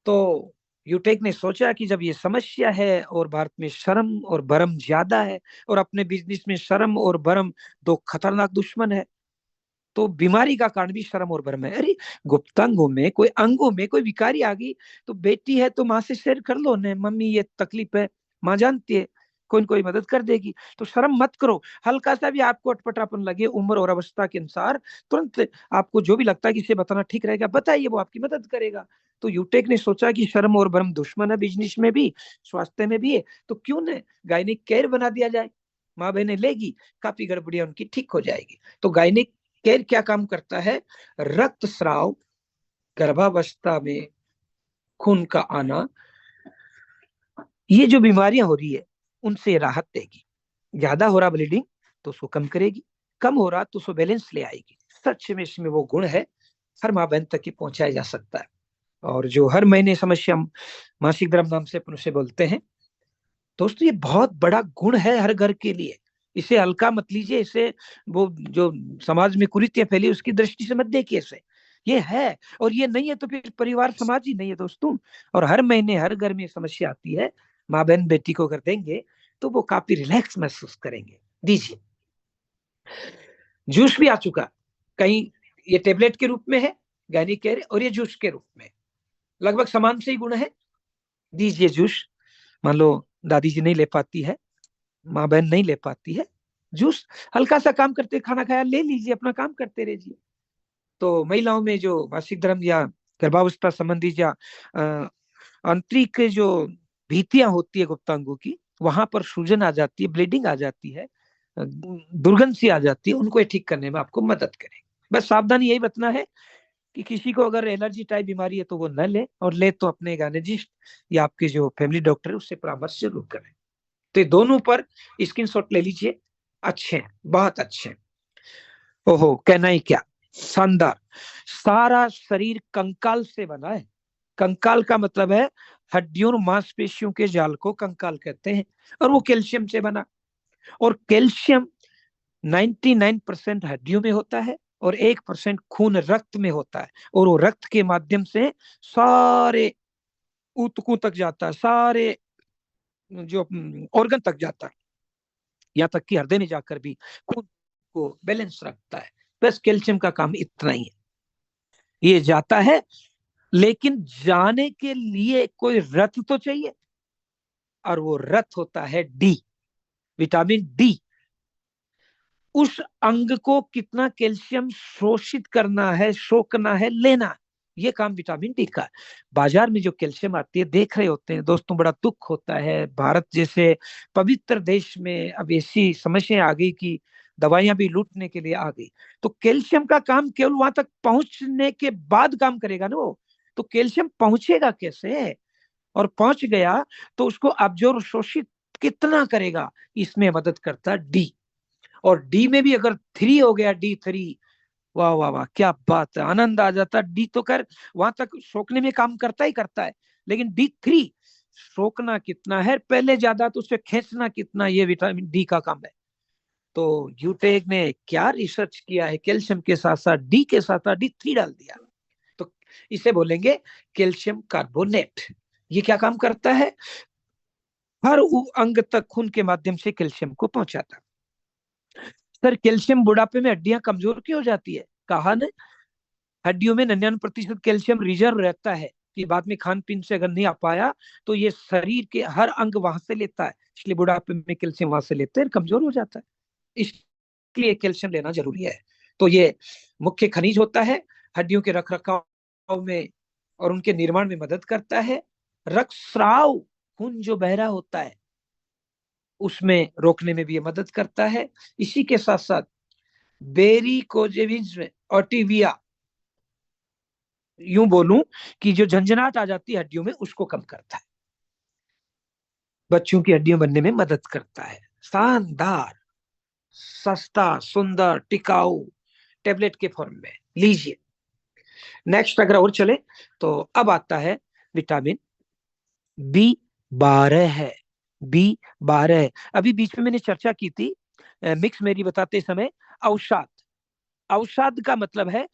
[SPEAKER 2] तो यूटेक ने सोचा कि जब ये समस्या है और भारत में शर्म और भरम ज्यादा है, और अपने बिजनेस में शर्म और भरम दो खतरनाक दुश्मन है, तो बीमारी का कारण भी शर्म और भरम है। अरे गुप्तांगों में कोई अंगों में कोई विकारी आ गई, तो बेटी है तो माँ से शेयर कर लो ने, मम्मी ये तकलीफ है, माँ जानती है, कोई न कोई मदद कर देगी। तो शर्म मत करो। हल्का सा भी आपको अटपटापन लगे उम्र और अवस्था के अनुसार, तुरंत आपको जो भी लगता है कि इसे बताना ठीक रहेगा बताइए, वो आपकी मदद करेगा। तो यूटेक ने सोचा कि शर्म और भरम दुश्मन है, बिजनेस में भी स्वास्थ्य में भी है, तो क्यों न गायनिक केयर बना दिया जाए। माँ बहने लेगी, काफी गड़बड़ियां उनकी ठीक हो जाएगी। तो गायनिक केयर क्या काम करता है? रक्त स्राव, गर्भावस्था में खून का आना, ये जो बीमारियां हो रही है उनसे राहत देगी। ज्यादा हो रहा ब्लीडिंग तो उसको कम करेगी, कम हो रहा तो उसको बैलेंस ले आएगी। सच में इसमें वो गुण है, हर माँ बहन तक ही पहुंचाया जा सकता है। और जो हर महीने समस्या मासिक धर्म नाम से अपन उसे बोलते हैं, दोस्तों ये बहुत बड़ा गुण है हर घर के लिए। इसे हल्का मत लीजिए, इसे वो जो समाज में कुरीतियां फैली उसकी दृष्टि से मत देखिए इसे। ये है, और ये नहीं है तो फिर परिवार समाज ही नहीं है दोस्तों। और हर महीने हर घर में समस्या आती है, माँ बहन बेटी को कर देंगे तो वो काफी रिलैक्स महसूस करेंगे। दीजिए, जूस भी आ चुका, कहीं ये टेबलेट के रूप में है गायनिक केयर, और ये जूस के रूप में, लगभग समान से ही गुण है। दीजिए जूस। मान लो दादी जी नहीं ले पाती है, माँ बहन नहीं ले पाती है, जूस हल्का सा काम करते, खाना खाया ले लीजिए, अपना काम करते रहिए। तो महिलाओं में जो मासिक धर्म या गर्भावस्था संबंधी या आंतरिक जो भीतियां होती है गुप्तांगों की, वहां पर सूजन आ जाती है, ब्लीडिंग आ जाती है, दुर्गंध सी आ जाती है, उनको ठीक करने में आपको मदद करेगी। बस सावधानी यही बतना है कि किसी को अगर एलर्जी टाइप बीमारी है तो वो न ले, और ले तो अपने गायनेजिस्ट या आपके जो फैमिली डॉक्टर है उससे परामर्श जरूर करें। तो दोनों पर स्क्रीनशॉट ले लीजिए, अच्छे हैं, बहुत अच्छे हैं। ओहो, कहना ही क्या, शानदार। सारा शरीर कंकाल से बना है। कंकाल का मतलब है हड्डियों और मांसपेशियों के जाल को कंकाल कहते हैं, और वो कैल्शियम से बना। और कैल्शियम 99% हड्डियों में होता है, और 1% खून रक्त में होता है, और वो रक्त के माध्यम से सारे ऊतकों तक जाता है, सारे जो ऑर्गन तक जाता है, यहाँ तक कि हृदय में जाकर भी खून को बैलेंस रखता है। बस कैल्शियम का काम इतना ही है, ये जाता है। लेकिन जाने के लिए कोई रथ तो चाहिए, और वो रथ होता है डी, विटामिन डी। उस अंग को कितना कैल्शियम शोषित करना है, सोखना है, लेना, ये काम विटामिन डी का है। बाजार में जो कैल्शियम आती है, देख रहे होते हैं दोस्तों, बड़ा दुख होता है। भारत जैसे पवित्र देश में अब ऐसी समस्या आ गई कि दवाइयां भी लूटने के लिए आ गई। तो कैल्शियम का काम केवल वहां तक पहुंचने के बाद काम करेगा ना वो, तो कैल्शियम पहुंचेगा कैसे, और पहुंच गया तो उसको अब्जॉर्ब शोषित कितना करेगा, इसमें मदद करता है डी। और डी में भी अगर 3 हो गया, D3, वाह वाह वाह, क्या बात है, आनंद आ जाता। डी तो कर वहां तक सोखने में काम करता ही करता है, लेकिन D3 सोखना कितना है पहले ज्यादा, तो उससे खींचना कितना, ये विटामिन डी का काम है। तो यूटेक ने क्या रिसर्च किया है, कैल्शियम के साथ साथ डी के साथ साथ D3 डाल दिया, तो इसे बोलेंगे कैल्शियम कार्बोनेट। ये क्या काम करता है, हर अंग तक खून के माध्यम से कैल्शियम को पहुंचाता। सर कैल्शियम बुढ़ापे में हड्डियां कमजोर क्यों हो जाती है, कहा ना, हड्डियों में 99% कैल्शियम रिजर्व रहता है कि बाद में खान पीन से अगर नहीं आ पाया तो ये शरीर के हर अंग वहां से लेता है, इसलिए बुढ़ापे में कैल्शियम वहां से लेते हैं, कमजोर हो जाता है, इसलिए कैल्शियम लेना जरूरी है। तो ये मुख्य खनिज होता है, हड्डियों के रख रखाव में और उनके निर्माण में मदद करता है। रक्तस्राव, खून जो बह रहा होता है उसमें रोकने में भी ये मदद करता है। इसी के साथ साथ वेरिकोजेविंस में ऑटिविया, यूं बोलूं कि जो झंझनाहट आ जाती है हड्डियों में, उसको कम करता है, बच्चों की हड्डियां बनने में मदद करता है। शानदार, सस्ता, सुंदर, टिकाऊ टेबलेट के फॉर्म में लीजिए। नेक्स्ट अगर और चले तो अब आता है विटामिन B12 है, B12। अभी बीच में मैंने चर्चा की थी मिक्स मेरी बताते समय, अवसाद। अवसाद का मतलब है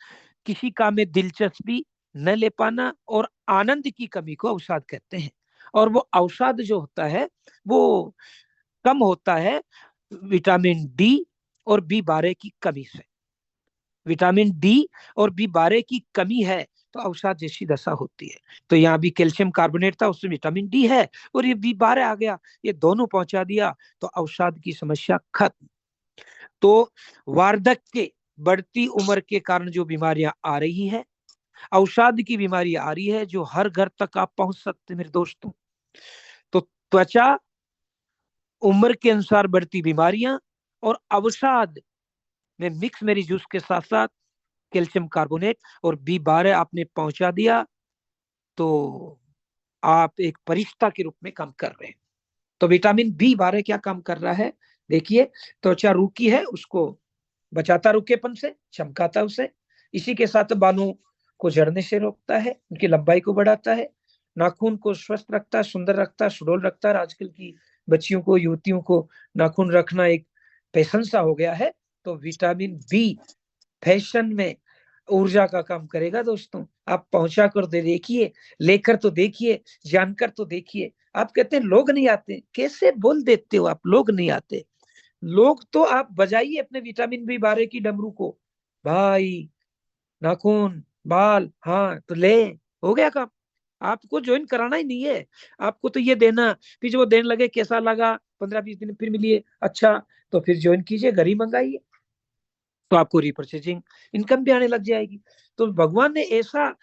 [SPEAKER 2] किसी काम में दिलचस्पी न ले पाना और आनंद की कमी को अवसाद कहते हैं। और वो अवसाद जो होता है वो कम होता है विटामिन डी और B12 की कमी से। विटामिन डी और B12 की कमी है तो अवसाद जैसी दशा होती है। तो यहाँ भी कैल्शियम कार्बोनेट था, उसमें विटामिन डी है, और ये B12 आ गया, ये दोनों पहुंचा दिया तो अवसाद की समस्या खत्म। तो वार्धक्य, बढ़ती उम्र के कारण जो बीमारियां आ रही है, अवसाद की बीमारी आ रही है, जो हर घर तक आप पहुंच सकते मेरे दोस्तों। तो त्वचा, उम्र के अनुसार बढ़ती बीमारियां और अवसाद में मिक्स मेरी जूस के साथ साथ कैल्शियम कार्बोनेट और B12 आपने पहुंचा दिया तो आप एक परिश्ता के रूप में काम कर रहे हैं। तो विटामिन B12 क्या काम कर रहा है, देखिए, त्वचा रूखी है उसको बचाता रूखेपन से, चमकाता उसे। इसी के साथ बालों को झड़ने से रोकता है, उनकी लंबाई को बढ़ाता है, नाखून को स्वस्थ रखता है, सुंदर रखता है, सुडौल रखता है। आजकल की बच्चियों को, युवतियों को नाखून रखना एक फैशन सा हो गया है, तो विटामिन B फैशन में ऊर्जा का काम करेगा दोस्तों। आप पहुंचा कर दे देखिए, लेकर तो देखिए, जानकर तो देखिए। आप कहते हैं लोग नहीं आते, कैसे बोल देते हो आप, लोग नहीं आते। लोग तो आप बजाइए अपने विटामिन B12 की डमरू को, भाई नाखून, बाल, हाँ तो ले, हो गया काम। आपको ज्वाइन कराना ही नहीं है, आपको तो ये देना, फिर जो वो देने लगे कैसा लगा, 15-20 दिन फिर मिलिए, अच्छा तो फिर ज्वाइन कीजिए, घर ही मंगाइए, तो आपको रिपर्चेजिंग इनकम भी आने लग जाएगी। तो भगवान ने ऐसा,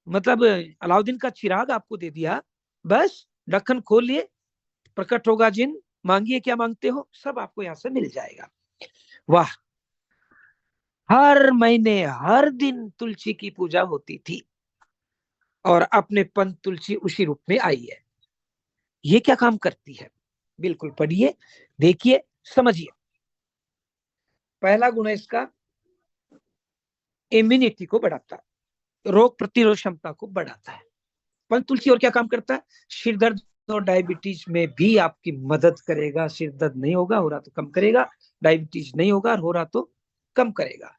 [SPEAKER 2] मतलब अलाउद्दीन का चिराग आपको दे दिया, बस ढक्कन खोल लिए, प्रकट होगा जिन, मांगिए क्या मांगते हो, सब आपको यहाँ से मिल जाएगा। वाह, हर महीने हर दिन तुलसी की पूजा होती थी और अपने पंत तुलसी उसी रूप में आई है। ये क्या काम करती है, बिल्कुल पढ़िए, देखिए, समझिए। पहला गुण है इसका, इम्यूनिटी को बढ़ाता है, रोग प्रतिरोध क्षमता को बढ़ाता है। पंत तुलसी और क्या काम करता है, सिर दर्द और डायबिटीज में भी आपकी मदद करेगा। सिर दर्द नहीं होगा, हो रहा तो कम करेगा, डायबिटीज नहीं होगा, हो रहा तो कम करेगा।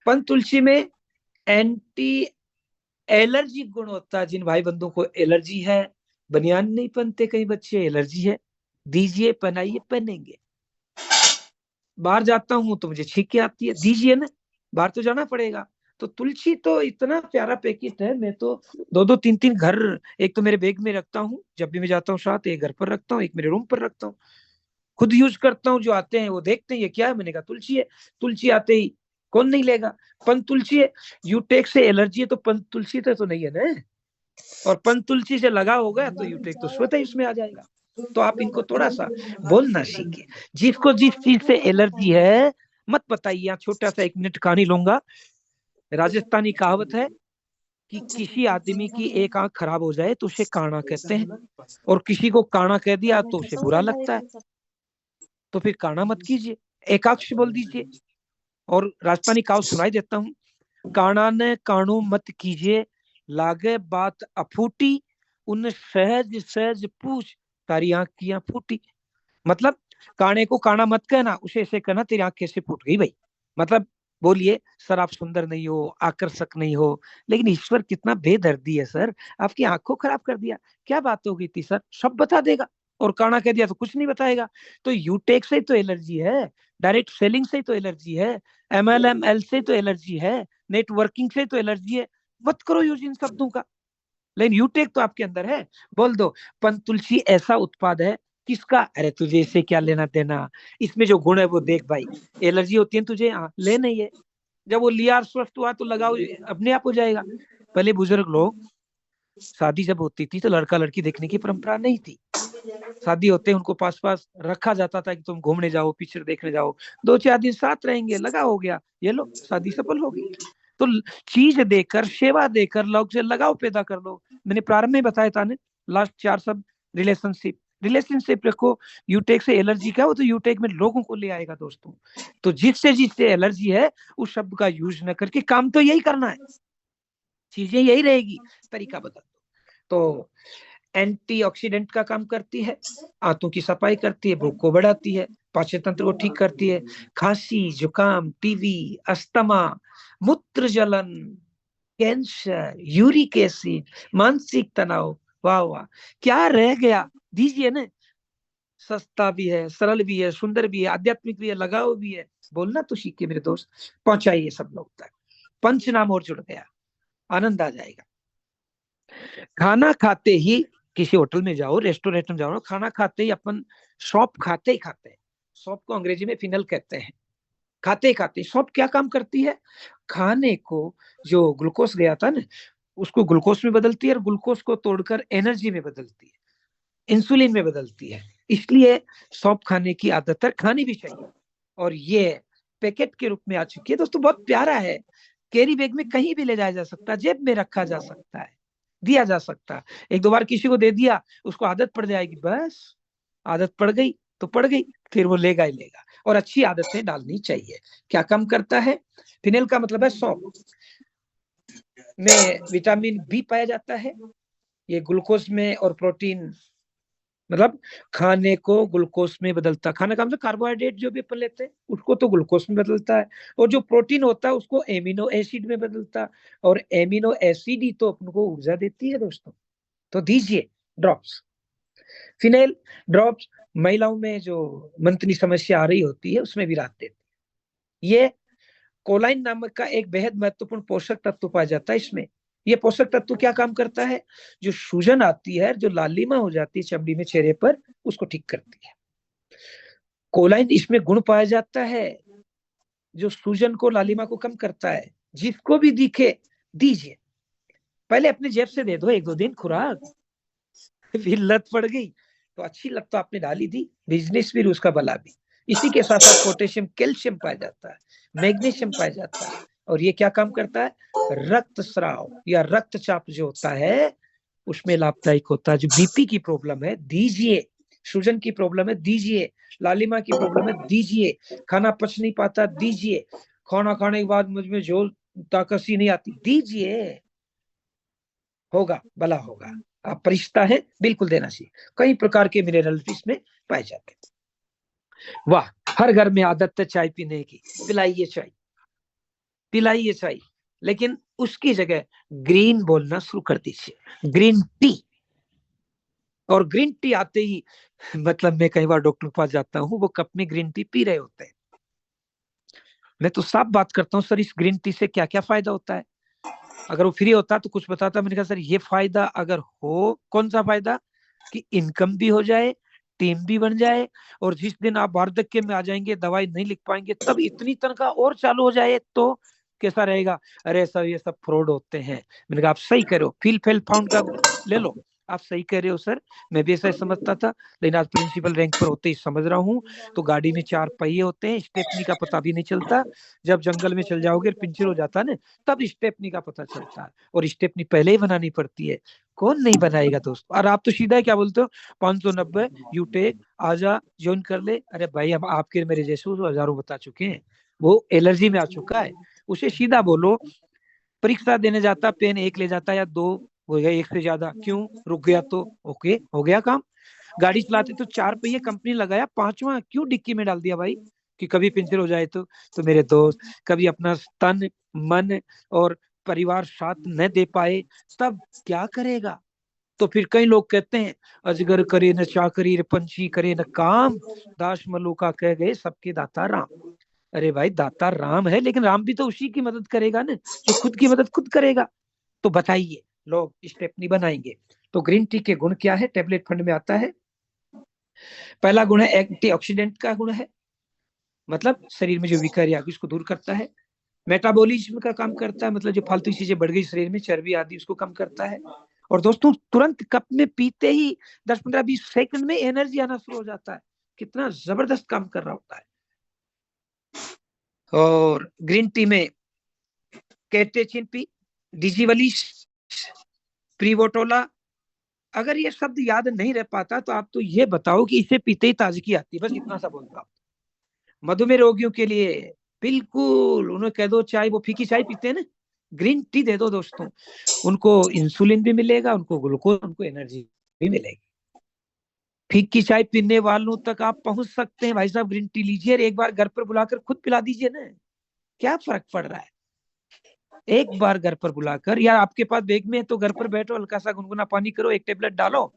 [SPEAKER 2] पंत तुलसी में एंटी एलर्जी गुण होता है। जिन भाई बंधुओं को एलर्जी है, बनियान नहीं पहनते कई बच्चे, एलर्जी है, दीजिए, पहनाइए, पहनेंगे। बाहर जाता हूं तो मुझे छींके आती है, दीजिए ना, बाहर तो जाना पड़ेगा। तो तुलसी तो इतना प्यारा पैकेट है, मैं तो 2-2 3-3 घर, एक तो मेरे बैग में रखता हूँ जब भी मैं जाता हूँ साथ, एक घर पर रखता हूँ, एक मेरे रूम पर रखता हूँ। खुद यूज करता हूँ, जो आते हैं वो देखते हैं ये क्या है, मैंने कहा तुलसी है। तुलसी आते ही कौन नहीं लेगा, पंच तुलसी है। यूटेक से एलर्जी है तो पंच तुलसी तो नहीं है ना, और पंच तुलसी से लगा होगा तो यूटेक तो स्वतः ही उसमें आ जाएगा। तो आप इनको थोड़ा सा बोलना सीखिए। जिसको जिस चीज से एलर्जी है मत बताइए। यहाँ छोटा सा 1 मिनट कहानी लूंगा। राजस्थानी कहावत है कि किसी आदमी की एक आंख खराब हो जाए तो उसे काना कहते हैं, और किसी को काना कह दिया तो उसे बुरा लगता है। तो फिर काना मत कीजिए, एकाक्ष बोल दीजिए। और राजस्थानी कहावत सुनाई देता हूँ, काना ने काणू मत कीजिए, लागे बात अफूटी, उन सहज सहज पूछ, तारी आंख की आंख फूटी। मतलब काने को काना मत कहना, उसे ऐसे कहना तेरी आंख कैसे फूट गई भाई। मतलब बोलिए सर आप सुंदर नहीं हो, आकर्षक नहीं हो, लेकिन ईश्वर कितना बेदर्दी है सर, आपकी आंख को खराब कर दिया, क्या बात हो गई थी सर, सब बता देगा। और काना कह दिया तो कुछ नहीं बताएगा। तो यूटेक से तो एलर्जी है, डायरेक्ट सेलिंग से तो एलर्जी है, MLML से तो एलर्जी है, नेटवर्किंग से तो एलर्जी है। मत करो यूज इन शब्दों का। लेकिन यूटेक तो आपके अंदर है, बोल दो पंच तुलसी ऐसा उत्पाद है। किसका, अरे तुझे इससे क्या लेना देना, इसमें जो गुण है वो देख भाई। एलर्जी होती है तुझे, ले नहीं है। जब वो लिया और स्वस्थ हुआ तो लगाओ, अपने आप हो जाएगा। पहले बुजुर्ग लोग, शादी जब होती थी तो लड़का लड़की देखने की परंपरा नहीं थी। शादी होते उनको पास पास रखा जाता था कि तुम घूमने जाओ, पिक्चर देखने जाओ, 2-4 दिन साथ रहेंगे, लगा हो गया, ये लो शादी सफल हो गई। तो चीज देकर, सेवा देकर लोग से लगाव पैदा कर लो। मैंने प्रारंभ में बताया था ना, लास्ट 4 शब्द, रिलेशनशिप। रिलेशनशिप रखो। यूटेक से एलर्जी का, वो तो यूटेक में लोगों को ले आएगा दोस्तों। तो जिससे एलर्जी है उस शब्द का यूज न करके काम तो यही करना है, चीजें यही रहेगी, तरीका बदल दो। तो एंटीऑक्सीडेंट का काम करती है, आंतों की सफाई करती है, भूख को बढ़ाती है, पाचन तंत्र को ठीक करती है। खांसी, जुकाम, टीबी, अस्थमा, मूत्र जलन, कैंसर, यूरिक एसिड, मानसिक तनाव, वाह वाह, क्या रह गया, दीजिए ना। सस्ता भी है, सरल भी है, सुंदर भी है, आध्यात्मिक भी है, लगाव भी है। बोलना तो सीखिए मेरे दोस्त, पहुंचाइए सब लोग तक। पंचनाम और जुड़ गया, आनंद आ जाएगा। खाना खाते ही, किसी होटल में जाओ, रेस्टोरेंट में जाओ, खाना खाते ही अपन सौंफ खाते ही खाते हैं। सौंफ को अंग्रेजी में फिनल कहते हैं। खाते ही खाते सौंफ क्या काम करती है, खाने को जो ग्लूकोज गया था ना उसको ग्लूकोज में बदलती है, और ग्लूकोज को तोड़कर एनर्जी में बदलती है, इंसुलिन में बदलती है। इसलिए सौंफ खाने की आदत है, खानी भी चाहिए। और ये पैकेट के रूप में आ चुकी है दोस्तों, बहुत प्यारा है। कैरी बैग में कहीं भी ले जाया जा सकता है, जेब में रखा जा सकता है, दिया जा सकता है। 1-2 बार किसी को दे दिया, उसको आदत पड़ जाएगी, बस आदत पड़ गई तो पड़ गई, फिर वो लेगा ही लेगा। और अच्छी आदतें डालनी चाहिए। क्या काम करता है, फिनेल का मतलब है सौंफ में विटामिन बी पाया जाता है। ये ग्लूकोज में और प्रोटीन, मतलब खाने को ग्लूकोज में बदलता, खाने का मतलब कार्बोहाइड्रेट जो भी अपन लेते हैं उसको तो ग्लूकोज में बदलता है, और जो प्रोटीन होता है उसको एमिनो एसिड में बदलता है, और एमिनो एसिड ही तो अपन को ऊर्जा देती है दोस्तों। तो दीजिए ड्रॉप्स, फिनेल ड्रॉप्स। महिलाओं में जो मंथली समस्या आ रही होती है उसमें भी राहत देती है। ये कोलाइन नामक का एक बेहद महत्वपूर्ण पोषक तत्व पाया जाता है इसमें। ये पोषक तत्व क्या काम करता है, जो सूजन आती है, जो लालिमा हो जाती है चमड़ी में, चेहरे पर, उसको ठीक करती है। कोलाइन इसमें गुण पाया जाता है जो सूजन को, लालिमा को कम करता है। जिसको भी दिखे दीजिए, पहले अपने जेब से दे दो 1-2 दिन खुराक, फिर लत पड़ गई तो अच्छी लत तो आपने डाली दी, बिजनेस भी उसका भला भी। इसी के साथ साथ पोटेशियम, कैल्शियम पाया जाता है, मैग्नीशियम पाया जाता है। और ये क्या काम करता है, रक्तस्राव या रक्तचाप जो होता है उसमें लाभदायक होता है। जो बीपी की प्रॉब्लम है दीजिए, सूजन की प्रॉब्लम है दीजिए, लालिमा की प्रॉब्लम है दीजिए, खाना पच नहीं पाता दीजिए, खाना खाने के बाद मुझ में जो ताकत सी नहीं आती दीजिए, होगा भला होगा। आप परिश्ता है बिल्कुल देना चाहिए। कई प्रकार के मिनरल इसमें पाए जाते हैं। वाह, हर घर में आदत है चाय पीने की, पिलाइए चाय, पिलाइए चाय, लेकिन उसकी जगह ग्रीन बोलना शुरू कर दीजिए, ग्रीन टी। और ग्रीन टी आते ही, मतलब मैं कई बार डॉक्टर के पास जाता हूँ, वो कप में ग्रीन टी पी रहे होते हैं। मैं तो साफ बात करता हूँ, सर इस ग्रीन टी से क्या क्या फायदा होता है। अगर वो फ्री होता तो कुछ बताता। मैंने कहा सर ये फायदा अगर हो, कौन सा फायदा, कि इनकम भी हो जाए, टीम भी बन जाए, और जिस दिन आप वार्धक्य में आ जाएंगे, दवाई नहीं लिख पाएंगे, तब इतनी तनख्वाह और चालू हो जाए तो कैसा रहेगा? अरे सर ये सब फ्रॉड होते हैं। मैंने कहा आप सही करो, फील फेल फाउंड का ले लो, आप सही कह रहे हो सर, मैं भी ऐसा समझता था, लेकिन आज प्रिंसिपल रैंक पर होते ही समझ रहा हूँ। तो गाड़ी में 4 पहिए होते हैं, स्टेपनी का पता भी नहीं चलता। जब जंगल में चल जाओगे, पंचर हो जाता है ना, तब स्टेपनी का पता चलता है, और स्टेपनी पहले ही बनानी पड़ती है। कौन नहीं बनाएगा दोस्त? और आप तो सीधा क्या बोलते हो, 590 यूटेक आजा ज्वाइन कर ले। अरे भाई, हम आपके मेरे जैसे हजारों बता चुके हैं, वो एलर्जी में आ चुका है। उसे सीधा बोलो, परीक्षा देने जाता पेन एक ले जाता या 2 हो गया, एक से ज्यादा क्यों, रुक गया तो ओके, हो गया काम। गाड़ी चलाते तो 4 पहिए कंपनी लगाया, 5वां क्यों डिक्की में डाल दिया भाई, कि कभी पंचर हो जाए तो मेरे दोस्त, कभी अपना तन मन और परिवार साथ न दे पाए, तब क्या करेगा? तो फिर कई लोग कहते हैं, अजगर करे न चाकरी, पंछी करे न काम, दास मलुका कह गए सबके दाता राम। अरे भाई, दाता राम है, लेकिन राम भी तो उसी की मदद करेगा ना, जो खुद की मदद खुद करेगा। तो बताइए, लोग स्टेपनी बनाएंगे। तो ग्रीन टी के गुण क्या है, टेबलेट फंड में आता है। पहला गुण है एंटीऑक्सीडेंट का गुण है, मतलब शरीर में जो विकार उसको दूर करता है। मेटाबॉलिज्म का काम करता है, मतलब जो फालतू चीजें बढ़ गई शरीर में, चर्बी आदि, उसको कम करता है। और दोस्तों, तुरंत कप में पीते ही 10-15-20 सेकंड में एनर्जी आना शुरू हो जाता है। कितना जबरदस्त काम कर रहा होता है। और ग्रीन टी में कैटेचिन पी, डिजिवलिस, प्रीवोटोला, अगर ये शब्द याद नहीं रह पाता तो आप तो ये बताओ कि इसे पीते ही ताजगी आती है, बस इतना सा बोलता हूँ। मधुमेह रोगियों के लिए बिल्कुल, उन्हें कह दो चाय, वो फीकी चाय पीते हैं ना, ग्रीन टी दे दो दोस्तों, उनको इंसुलिन भी मिलेगा, उनको ग्लूकोज, उनको एनर्जी भी मिलेगी। फीकी चाय पीने वालों तक आप पहुंच सकते हैं, भाई साहब ग्रीन टी लीजिए, एक बार घर पर बुलाकर खुद पिला दीजिए ना, क्या फर्क पड़ रहा है? एक बार घर पर बुलाकर, यार आपके पास बैग में है तो घर पर बैठो, हल्का सा गुनगुना पानी करो, एक टेबलेट डालो,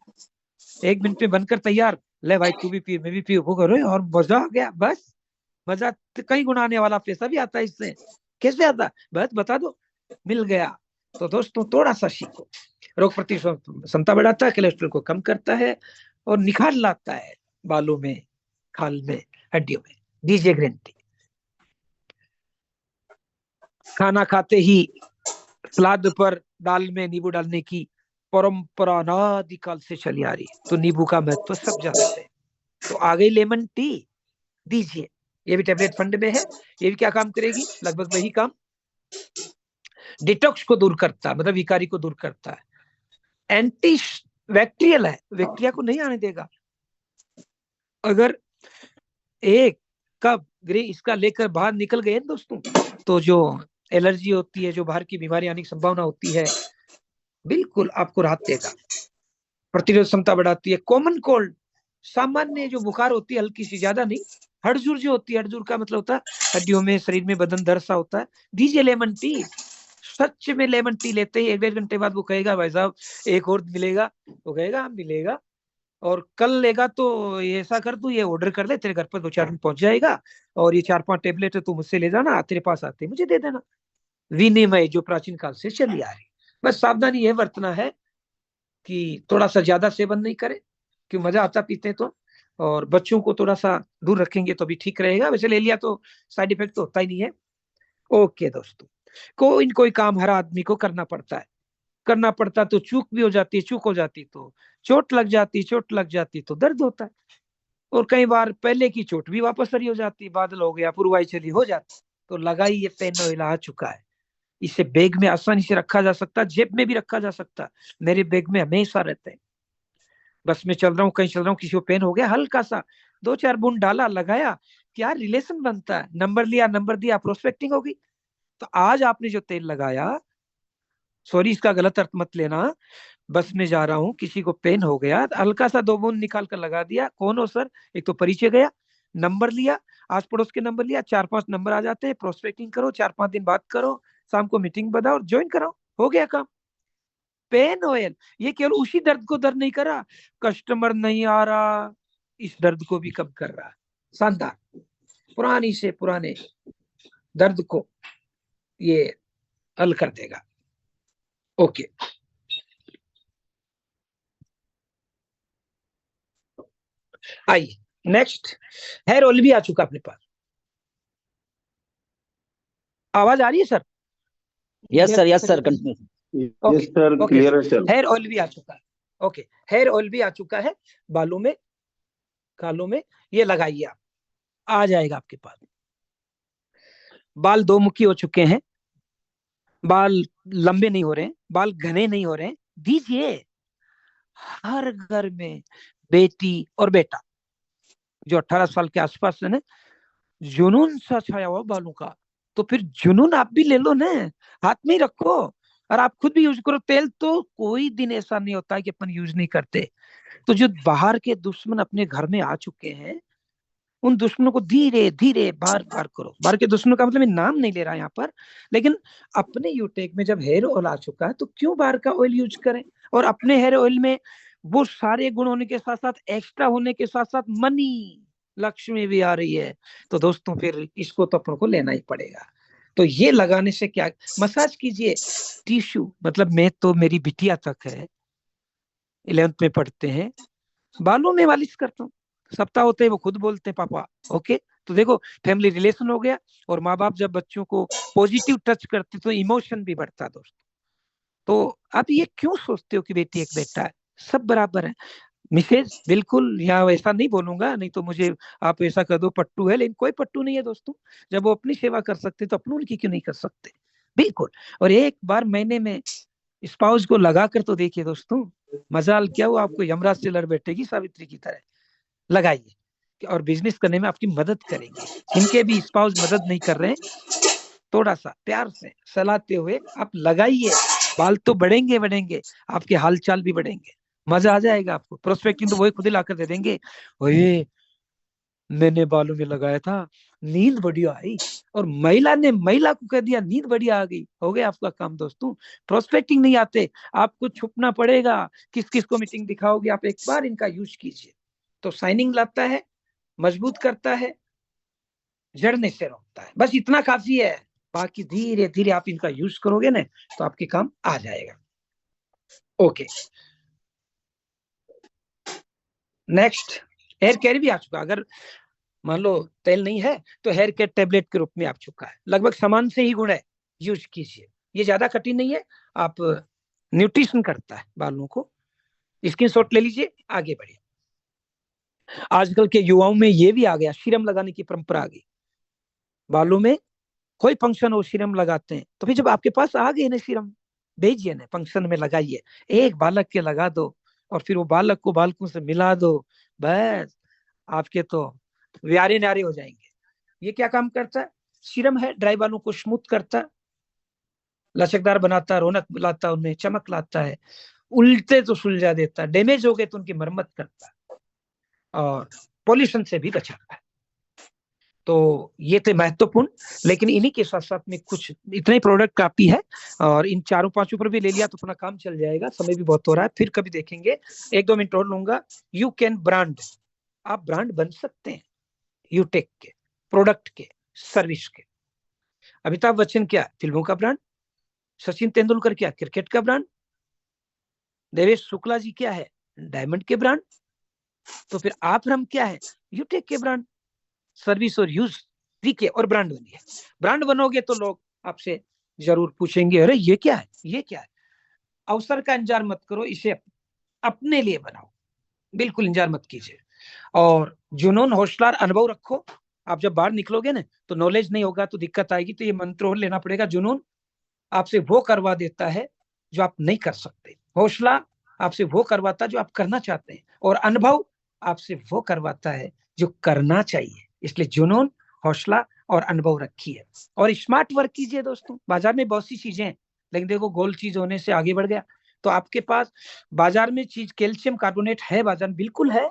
[SPEAKER 2] 1 मिनट में बनकर तैयार, ले भाई तू भी पी मैं भी पी, वो करो, और मजा आ गया। बस मजा तो कहीं गुना आने वाला, पैसा भी आता है इससे, कैसे आता, बस बता दो, मिल गया। तो दोस्तों, थोड़ा सा सीखो। रोग प्रतिरोधक क्षमता बढ़ाता है, कोलेस्ट्रॉल को कम करता है, और निखार लाता है बालों में, खाल में, हड्डियों में। DJ green tea. खाना खाते ही सलाद पर दाल में नींबू डालने की परंपरा अनादिकाल से चली आ रही है, तो नींबू का महत्व सब जानते हैं। तो आ गई लेमन टी, दीजिए। ये भी टेबलेट फंड में है। ये भी क्या काम करेगी, लगभग वही काम, डिटॉक्स को दूर करता है, मतलब विकारी को दूर करता है। एंटी बैक्टीरियल है, बैक्टीरिया को नहीं आने देगा। अगर एक कप इसका लेकर बाहर निकल गए दोस्तों, तो जो एलर्जी होती है, जो बाहर की बीमारी आने की संभावना होती है, बिल्कुल आपको राहत देगा। प्रतिरोध क्षमता बढ़ाती है। कॉमन कोल्ड, सामान्य जो बुखार होती है, हल्की सी, ज्यादा नहीं, हड़जूर जो होती है, हड़जूर का मतलब होता है हड्डियों में, शरीर में बदन दर्द सा होता है, दीजिए लेमन टी। सच में लेमन टी लेते ही 1-1.5 घंटे बाद वो कहेगा भाई साहब एक और मिलेगा, वो कहेगा मिलेगा, और कल लेगा तो ये ऐसा कर, तू ये ऑर्डर कर ले, तेरे घर पर 2-4 दिन पहुंच जाएगा, और ये 4-5 टेबलेट है, तू मुझसे ले जाना, तेरे पास आते मुझे दे देना। विनिमय जो प्राचीन काल से चली आ रही, बस सावधानी ये बरतना है कि थोड़ा सा ज्यादा सेवन नहीं करें, क्यों मजा आता पीते तो, और बच्चों को थोड़ा सा दूर रखेंगे तो भी ठीक रहेगा। वैसे ले लिया तो साइड इफेक्ट तो होता ही नहीं है। ओके दोस्तों, कोई न कोई काम हर आदमी को करना पड़ता है, करना पड़ता तो चूक भी हो जाती है, चूक हो जाती तो चोट लग जाती, चोट लग जाती तो दर्द होता है, और कई बार पहले की चोट भी वापस सही हो जाती, बादल हो गया, पुरवाई चली हो जाती। तो लगाई ये पेन ऑयल आ चुका है, इसे बैग में आसानी से रखा जा सकता, जेब में भी रखा जा सकता। मेरे बैग में हमेशा रहते हैं, बस में चल रहा हूँ, कहीं चल रहा हूँ, किसी को पेन हो गया, हल्का सा 2-4 बूंद डाला, लगाया, क्या रिलेशन बनता है, नंबर लिया, नंबर दिया, प्रोस्पेक्टिंग होगी। तो आज आपने जो तेल लगाया, सॉरी इसका गलत अर्थ मत लेना, बस में जा रहा हूँ, किसी को पेन हो गया, हल्का सा 2 बूंद निकाल कर लगा दिया, कौन हो सर, एक तो परिचय गया, नंबर लिया, आस पड़ोस के नंबर लिया, 4-5 नंबर आ जाते हैं, प्रोस्पेक्टिंग करो, 4-5 दिन बात करो, शाम को मीटिंग बताओ और ज्वाइन कराओ, हो गया काम। पेन ऑयल, ये केवल उसी दर्द को दर्द नहीं कर रहा, कस्टमर नहीं आ रहा, इस दर्द को भी कम कर रहा। शानदार, पुरानी से पुराने दर्द को ये हल कर देगा। ओके, आइए नेक्स्ट, हेयर ऑयल भी आ चुका अपने पास। आवाज आ रही है sir?
[SPEAKER 1] Yes sir continue.
[SPEAKER 3] Yes sir, clear है सर।
[SPEAKER 2] हेयर ऑयल भी आ चुका है। ओके, हेयर ऑयल भी आ चुका है, बालों में, कालों में, ये लगाइए आप, आ जाएगा आपके पास। बाल दो मुखी हो चुके हैं, बाल लंबे नहीं हो रहे हैं, बाल घने नहीं हो रहे हैं, दीजिए। हर घर में बेटी और बेटा जो 18 साल के आसपास है ना, जुनून सा छाया हुआ बालों का, तो फिर जुनून आप भी ले लो ना, हाथ में ही रखो और आप खुद भी यूज करो। तेल तो कोई दिन ऐसा नहीं होता है कि अपन यूज नहीं करते। तो जो बाहर के दुश्मन अपने घर में आ चुके हैं, उन दुश्मनों को धीरे धीरे बार बार करो। बाहर के दुश्मनों का मतलब मैं नाम नहीं ले रहा यहाँ पर, लेकिन अपने यूटेक में जब हेयर ऑयल आ चुका है तो क्यों बाहर का ऑयल यूज करें। और अपने हेयर ऑयल में वो सारे गुण होने के साथ साथ, एक्स्ट्रा होने के साथ साथ मनी, लक्ष्मी भी आ रही है। तो दोस्तों फिर इसको तो अपन को लेना ही पड़ेगा। तो ये लगाने से क्या, मसाज कीजिए टिश्यू, मतलब मैं तो, मेरी बिटिया तक है 11th में पढ़ते हैं, बालों में मालिश करता हूँ। सप्ताह होते ही वो खुद बोलते हैं पापा ओके। तो देखो फैमिली रिलेशन हो गया, और माँ बाप जब बच्चों को पॉजिटिव टच करते तो इमोशन भी बढ़ता है दोस्तों। तो आप ये क्यों सोचते हो कि बेटी एक बेटा है, सब बराबर है। मिसेज बिल्कुल, यहाँ वैसा नहीं बोलूंगा, नहीं तो मुझे आप ऐसा कर दो पट्टू है, लेकिन कोई पट्टू नहीं है दोस्तों। जब वो अपनी सेवा कर सकते तो अपन उनकी क्यों नहीं कर सकते, बिल्कुल। और एक बार महीने में स्पाउस को लगा कर तो देखिए दोस्तों, मजाल क्या, वो आपको यमराज से लड़ बैठेगी सावित्री की तरह। लगाइए और बिजनेस करने में आपकी मदद करेंगे। जिनके भी स्पाउस मदद नहीं कर रहे हैं, थोड़ा सा प्यार से सलाहते हुए आप लगाइए, बाल तो बढ़ेंगे बढ़ेंगे, आपके हालचाल भी बढ़ेंगे, मजा आ जाएगा आपको। प्रोस्पेक्टिंग तो वही खुद ही लाकर दे देंगे, ओए मैंने बालों में लगाया था, नींद बढ़िया आई, और महिला ने महिला को कह दिया नींद बढ़िया आ गई, हो गया आपका काम दोस्तों। प्रोस्पेक्टिंग नहीं आते, आपको छुपना पड़ेगा, किस किस को मीटिंग दिखाओगे। आप एक बार इनका यूज कीजिए तो शाइनिंग लाता है, मजबूत करता है, जड़ने से रोकता है, बस इतना काफी है। बाकी धीरे धीरे आप इनका यूज करोगे ना तो आपके काम आ जाएगा। ओके नेक्स्ट, हेयर केयर भी आ चुका। अगर मान लो तेल नहीं है तो हेयर केयर टेबलेट के रूप में आ चुका है, लगभग सामान से ही गुण है, यूज कीजिए। ये ज्यादा कठिन नहीं है, आप न्यूट्रिशन करता है बालों को। स्क्रीनशॉट ले लीजिए, आगे बढ़िए। आजकल के युवाओं में ये भी आ गया, सीरम लगाने की परंपरा आ गई। बालों में कोई फंक्शन हो सीरम लगाते हैं, तो फिर जब आपके पास आ गए ना सीरम, भेजिए ना, फंक्शन में लगाइए, एक बालक के लगा दो और फिर वो बालक को बालकों से मिला दो, बस आपके तो व्यारे न्यारे हो जाएंगे। ये क्या काम करता है, सीरम है, ड्राई बालों को स्मूथ करता है, लचकदार बनाता है, रौनक लाता है, उनमें चमक लाता है, उल्टे तो सुलझा देता है, डैमेज हो गए तो उनकी मरम्मत करता है, और पॉल्यूशन से भी बचाता है। तो ये थे महत्वपूर्ण, लेकिन इन्हीं के साथ साथ में कुछ इतने प्रोडक्ट काफी है, और इन चारों पांचों पर भी ले लिया तो अपना काम चल जाएगा। समय भी बहुत हो रहा है, फिर कभी देखेंगे। 1-2 मिनट और लूंगा। यू कैन ब्रांड, आप ब्रांड बन सकते हैं यूटेक के, प्रोडक्ट के, सर्विस के। अमिताभ बच्चन क्या, फिल्मों का ब्रांड, सचिन तेंदुलकर क्या, क्रिकेट का ब्रांड, देवेश शुक्ला जी क्या है, डायमंड के ब्रांड। तो फिर आप हम क्या है, यूटेक के ब्रांड। सर्विस और यूज सीखे और ब्रांड बनिए। ब्रांड बनोगे तो लोग आपसे जरूर पूछेंगे, अरे ये क्या है, ये क्या है। अवसर का इंतजार मत करो, इसे अपने लिए बनाओ, बिल्कुल इंतजार मत कीजिए। और जुनून, हौसला, अनुभव रखो। आप जब बाहर निकलोगे ना तो नॉलेज नहीं होगा तो दिक्कत आएगी, तो ये मंत्र और लेना पड़ेगा। जुनून आपसे वो करवा देता है जो आप नहीं कर सकते, हौसला आपसे वो करवाता है जो आप करना चाहते हैं, और अनुभव आपसे वो करवाता है जो करना चाहिए। इसलिए जुनून, हौसला और अनुभव रखिए, और स्मार्ट वर्क कीजिए दोस्तों। बाजार में बहुत सी चीजें हैं, लेकिन देखो गोल चीज होने से आगे बढ़ गया। तो आपके पास बाजार में चीज कैल्शियम कार्बोनेट है, बाजार में बिल्कुल है,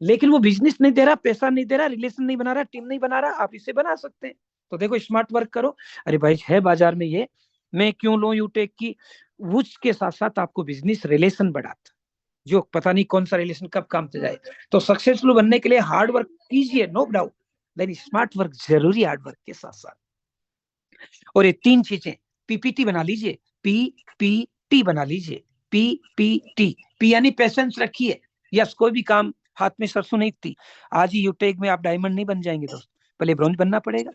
[SPEAKER 2] लेकिन वो बिजनेस नहीं दे रहा, पैसा नहीं दे रहा, रिलेशन नहीं बना रहा, टीम नहीं बना रहा, आप इसे बना सकते हैं। तो देखो स्मार्ट वर्क करो, अरे भाई है बाजार में ये, मैं क्यों लूं यूटेक की। उसके साथ साथ आपको बिजनेस रिलेशन बढ़ाता, जो पता नहीं कौन सा रिलेशन कब काम से जाए। तो सक्सेसफुल बनने के लिए हार्ड वर्क कीजिए, नो डाउट, लेकिन स्मार्ट वर्क जरूरी हार्ड वर्क के साथ साथ। और ये 3 चीजें, पीपीटी बना लीजिए, पीपीटी बना लीजिए, पीपीटी, पी यानी पेशेंस रखिए। यस, कोई भी काम हाथ में सरसों नहीं थी। आज ही यूटेक में आप डायमंड नहीं बन जाएंगे दोस्त, पहले ब्रॉन्ज बनना पड़ेगा।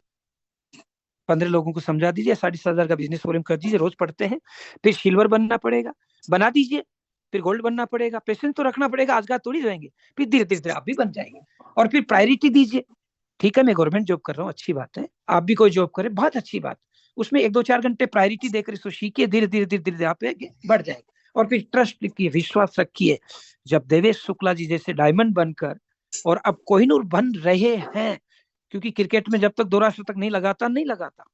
[SPEAKER 2] 15 लोगों को समझा दीजिए, 7,500 का बिजनेस वॉल्यूम कर दीजिए, रोज पढ़ते हैं। फिर सिल्वर बनना पड़ेगा, बना दीजिए। फिर गोल्ड बनना पड़ेगा, पेशेंस तो रखना पड़ेगा, आज थोड़ी रहेंगे। फिर धीरे धीरे आप भी बन जाएंगे। और फिर प्रायोरिटी दीजिए। ठीक है, मैं गवर्नमेंट जॉब कर रहा हूँ, अच्छी बात है। आप भी कोई जॉब करें, बहुत अच्छी बात। उसमें 1-2-4 घंटे प्रायोरिटी देकर इसको सीखिए, धीरे धीरे धीरे धीरे आप बढ़ जाएंगे। और फिर ट्रस्ट रखिए, विश्वास रखिए। जब देवेश शुक्ला जी जैसे डायमंड बनकर, और अब कोहिनूर बन रहे हैं, क्योंकि क्रिकेट में जब तक 2 शतक नहीं लगाता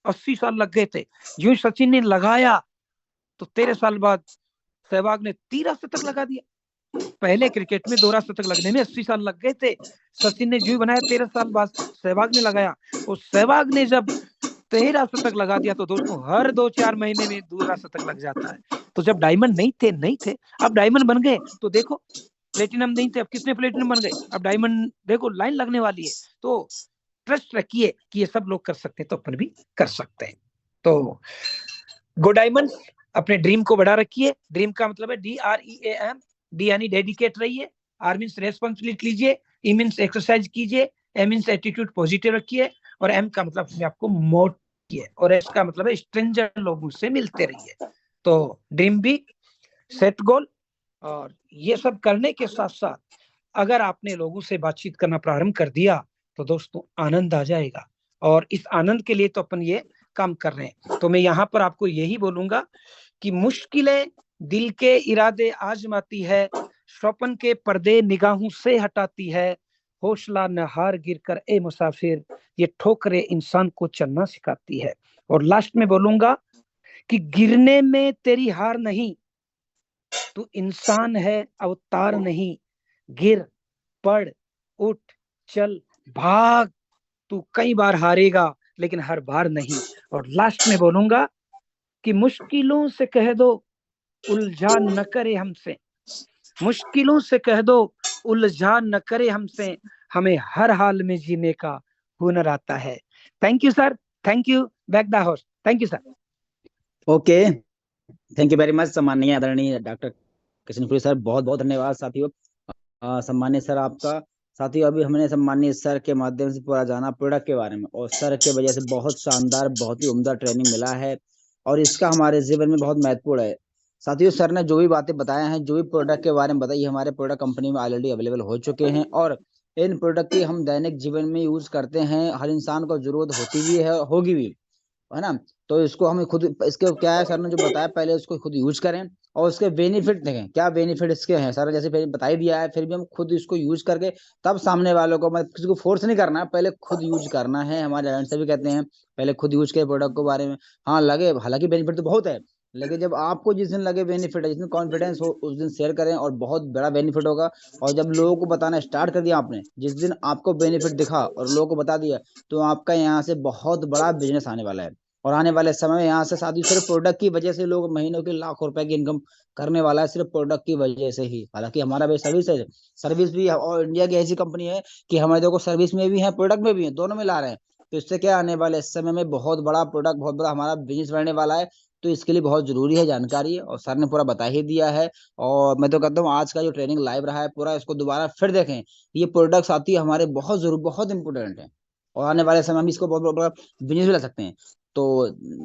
[SPEAKER 2] 80 साल लग गए थे। यूं सचिन ने लगाया तो 13 साल बाद सहवाग ने 13 शतक लगा दिया। पहले क्रिकेट में 2 शतक लगने में 80 साल लग गए थे। सचिन ने जू बनाया 13 साल बाद सहवाग ने लगाया, और सहवाग ने जब 13 शतक लगा दिया तो दोस्तों हर 2-4 महीने में 2 शतक लग जाता है। तो जब डायमंड नहीं थे, अब डायमंड बन गए। तो देखो, प्लेटिनम नहीं थे, अब कितने प्लेटिनम बन गए, अब डायमंड देखो लाइन लगने वाली है। तो ट्रस्ट रखिए कि ये सब लोग कर सकते हैं तो अपन भी कर सकते हैं। तो गो डायमंड, अपने ड्रीम को बढ़ा रखिए। ड्रीम का मतलब है DREAM, डी यानी डेडिकेट रहिए, आर मीन्स रेस्पॉन्सिबिलिटी लीजिए, ई मीन्स एक्सरसाइज कीजिए, ए मीन्स एटीट्यूड पॉजिटिव रखिए, और एम का मतलब अपने आपको मोट किए, और एस का मतलब है स्ट्रेंजर लोगों से मिलते रहिए। तो ड्रीम भी, सेट गोल, और ये सब करने के साथ साथ अगर आपने लोगों से बातचीत करना प्रारंभ कर दिया तो दोस्तों आनंद आ जाएगा। और इस आनंद के लिए तो अपन ये काम कर रहे हैं। तो मैं यहाँ पर आपको यही बोलूंगा कि मुश्किलें दिल के इरादे आजमाती है, स्वप्न के पर्दे निगाहों से हटाती है, हौसला न हार गिर कर ए मुसाफिर, ये ठोकरे इंसान को चलना सिखाती है। और लास्ट में बोलूंगा कि गिरने में तेरी हार नहीं, तू इंसान है अवतार नहीं, गिर पड़ उठ चल भाग, तू कई बार हारेगा लेकिन हर बार नहीं। और लास्ट में बोलूंगा कि मुश्किलों से कह दो उलझा न करे हमसे, मुश्किलों से कह दो उलझा न करे हमसे, हमें हर हाल में जीने का हुनर आता है। Thank you sir, thank you, back the house. Thank you sir.
[SPEAKER 1] Okay, thank you very much सम्माननीय आदरणीय डॉक्टर कृष्णपुरी सर, बहुत बहुत धन्यवाद साथियों। सम्मानित सर आपका। साथियों, अभी हमने सम्मानित सर के माध्यम से पूरा जाना प्रोडक्ट के बारे में, और सर के वजह से बहुत शानदार, बहुत ही उम्दा ट्रेनिंग मिला है, और इसका हमारे जीवन में बहुत महत्वपूर्ण है। साथियों, सर ने जो भी बातें बताया हैं, जो भी प्रोडक्ट के बारे में बताई, हमारे प्रोडक्ट कंपनी में ऑलरेडी अवेलेबल हो चुके हैं, और इन प्रोडक्ट की हम दैनिक जीवन में यूज करते हैं। हर इंसान को जरूरत होती भी है, होगी भी, है ना। तो इसको हम खुद, इसके क्या है, सर ने जो बताया पहले उसको खुद यूज करें, और उसके बेनिफिट देखें, क्या बेनिफिट इसके हैं। सर जैसे पहले बता ही दिया है, फिर भी हम खुद इसको यूज करके तब सामने वालों को, मतलब किसी को फोर्स नहीं करना है, पहले खुद यूज करना है। हमारे एजेंट से भी कहते हैं पहले खुद यूज के प्रोडक्ट के बारे में। हाँ लगे, हालांकि बेनिफिट तो बहुत है, लेकिन जब आपको जिस दिन लगे बेनिफिट है, जिस दिन कॉन्फिडेंस हो, उस दिन शेयर करें, और बहुत बड़ा बेनिफिट होगा। और जब लोगों को बताना स्टार्ट कर दिया आपने, जिस दिन आपको बेनिफिट दिखा और लोगों को बता दिया, तो आपका यहाँ से बहुत बड़ा बिजनेस आने वाला है। और आने वाले समय में यहाँ से साथ ही सिर्फ प्रोडक्ट की वजह से लोग महीनों के लाखों रुपए की इनकम करने वाला है, सिर्फ प्रोडक्ट की वजह से ही। हालांकि हमारा भी सर्विस है, सर्विस भी, और इंडिया की ऐसी कंपनी है कि हमारे देखो सर्विस में भी है, प्रोडक्ट में भी है, दोनों में ला रहे हैं। तो इससे क्या आने वाले समय में बहुत बड़ा प्रोडक्ट, बहुत बड़ा हमारा बिजनेस बढ़ने वाला है। तो इसके लिए बहुत जरूरी है जानकारी, और सर ने पूरा बता ही दिया है। और मैं तो कहता हूँ आज का जो ट्रेनिंग लाइव रहा है पूरा, इसको दोबारा फिर देखें। ये प्रोडक्ट आती है हमारे बहुत जरूर, बहुत इंपोर्टेंट है, और आने वाले समय में इसको बहुत बड़ा बिजनेस भी ला सकते हैं। तो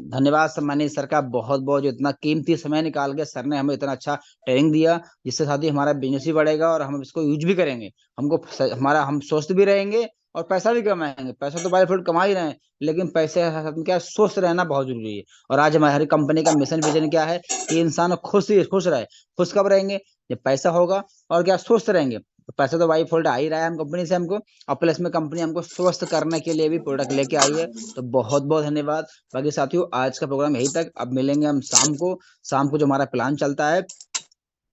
[SPEAKER 1] धन्यवाद सम्मानित सर का, बहुत बहुत, जो इतना कीमती समय निकाल के सर ने हमें इतना अच्छा ट्रेनिंग दिया, जिससे साथ ही हमारा बिजनेस भी बढ़ेगा, और हम इसको यूज भी करेंगे। हमको हमारा, हम स्वस्थ भी रहेंगे और पैसा भी कमाएंगे। पैसा तो बाय डिफॉल्ट कमा ही रहे हैं, लेकिन पैसे के साथ क्या, स्वस्थ रहना बहुत जरूरी है। और आज हमारी कंपनी का मिशन विजन क्या है कि इंसान खुश रहे। खुश कब रहेंगे, जब पैसा होगा, और क्या, स्वस्थ रहेंगे। तो पैसा तो बाई फोल्ड आ ही रहा है हम कंपनी से हमको, और प्लस में कंपनी हमको स्वस्थ करने के लिए भी प्रोडक्ट लेके आई है। तो बहुत बहुत धन्यवाद। बाकी साथियों, आज का प्रोग्राम यही तक, अब मिलेंगे हम शाम को जो हमारा प्लान चलता है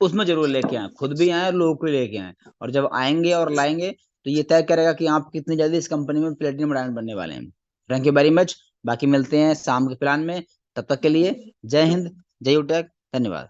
[SPEAKER 1] उसमें जरूर लेके आए, खुद भी आए और लोगों को लेके आए। और जब आएंगे और लाएंगे तो ये तय करेगा कि आप कितनी जल्दी इस कंपनी में प्लेटिनम डायमंड बनने वाले हैं। Thank you very much. बाकी मिलते हैं शाम के प्लान में, तब तक के लिए जय हिंद, जय यूटेक, धन्यवाद।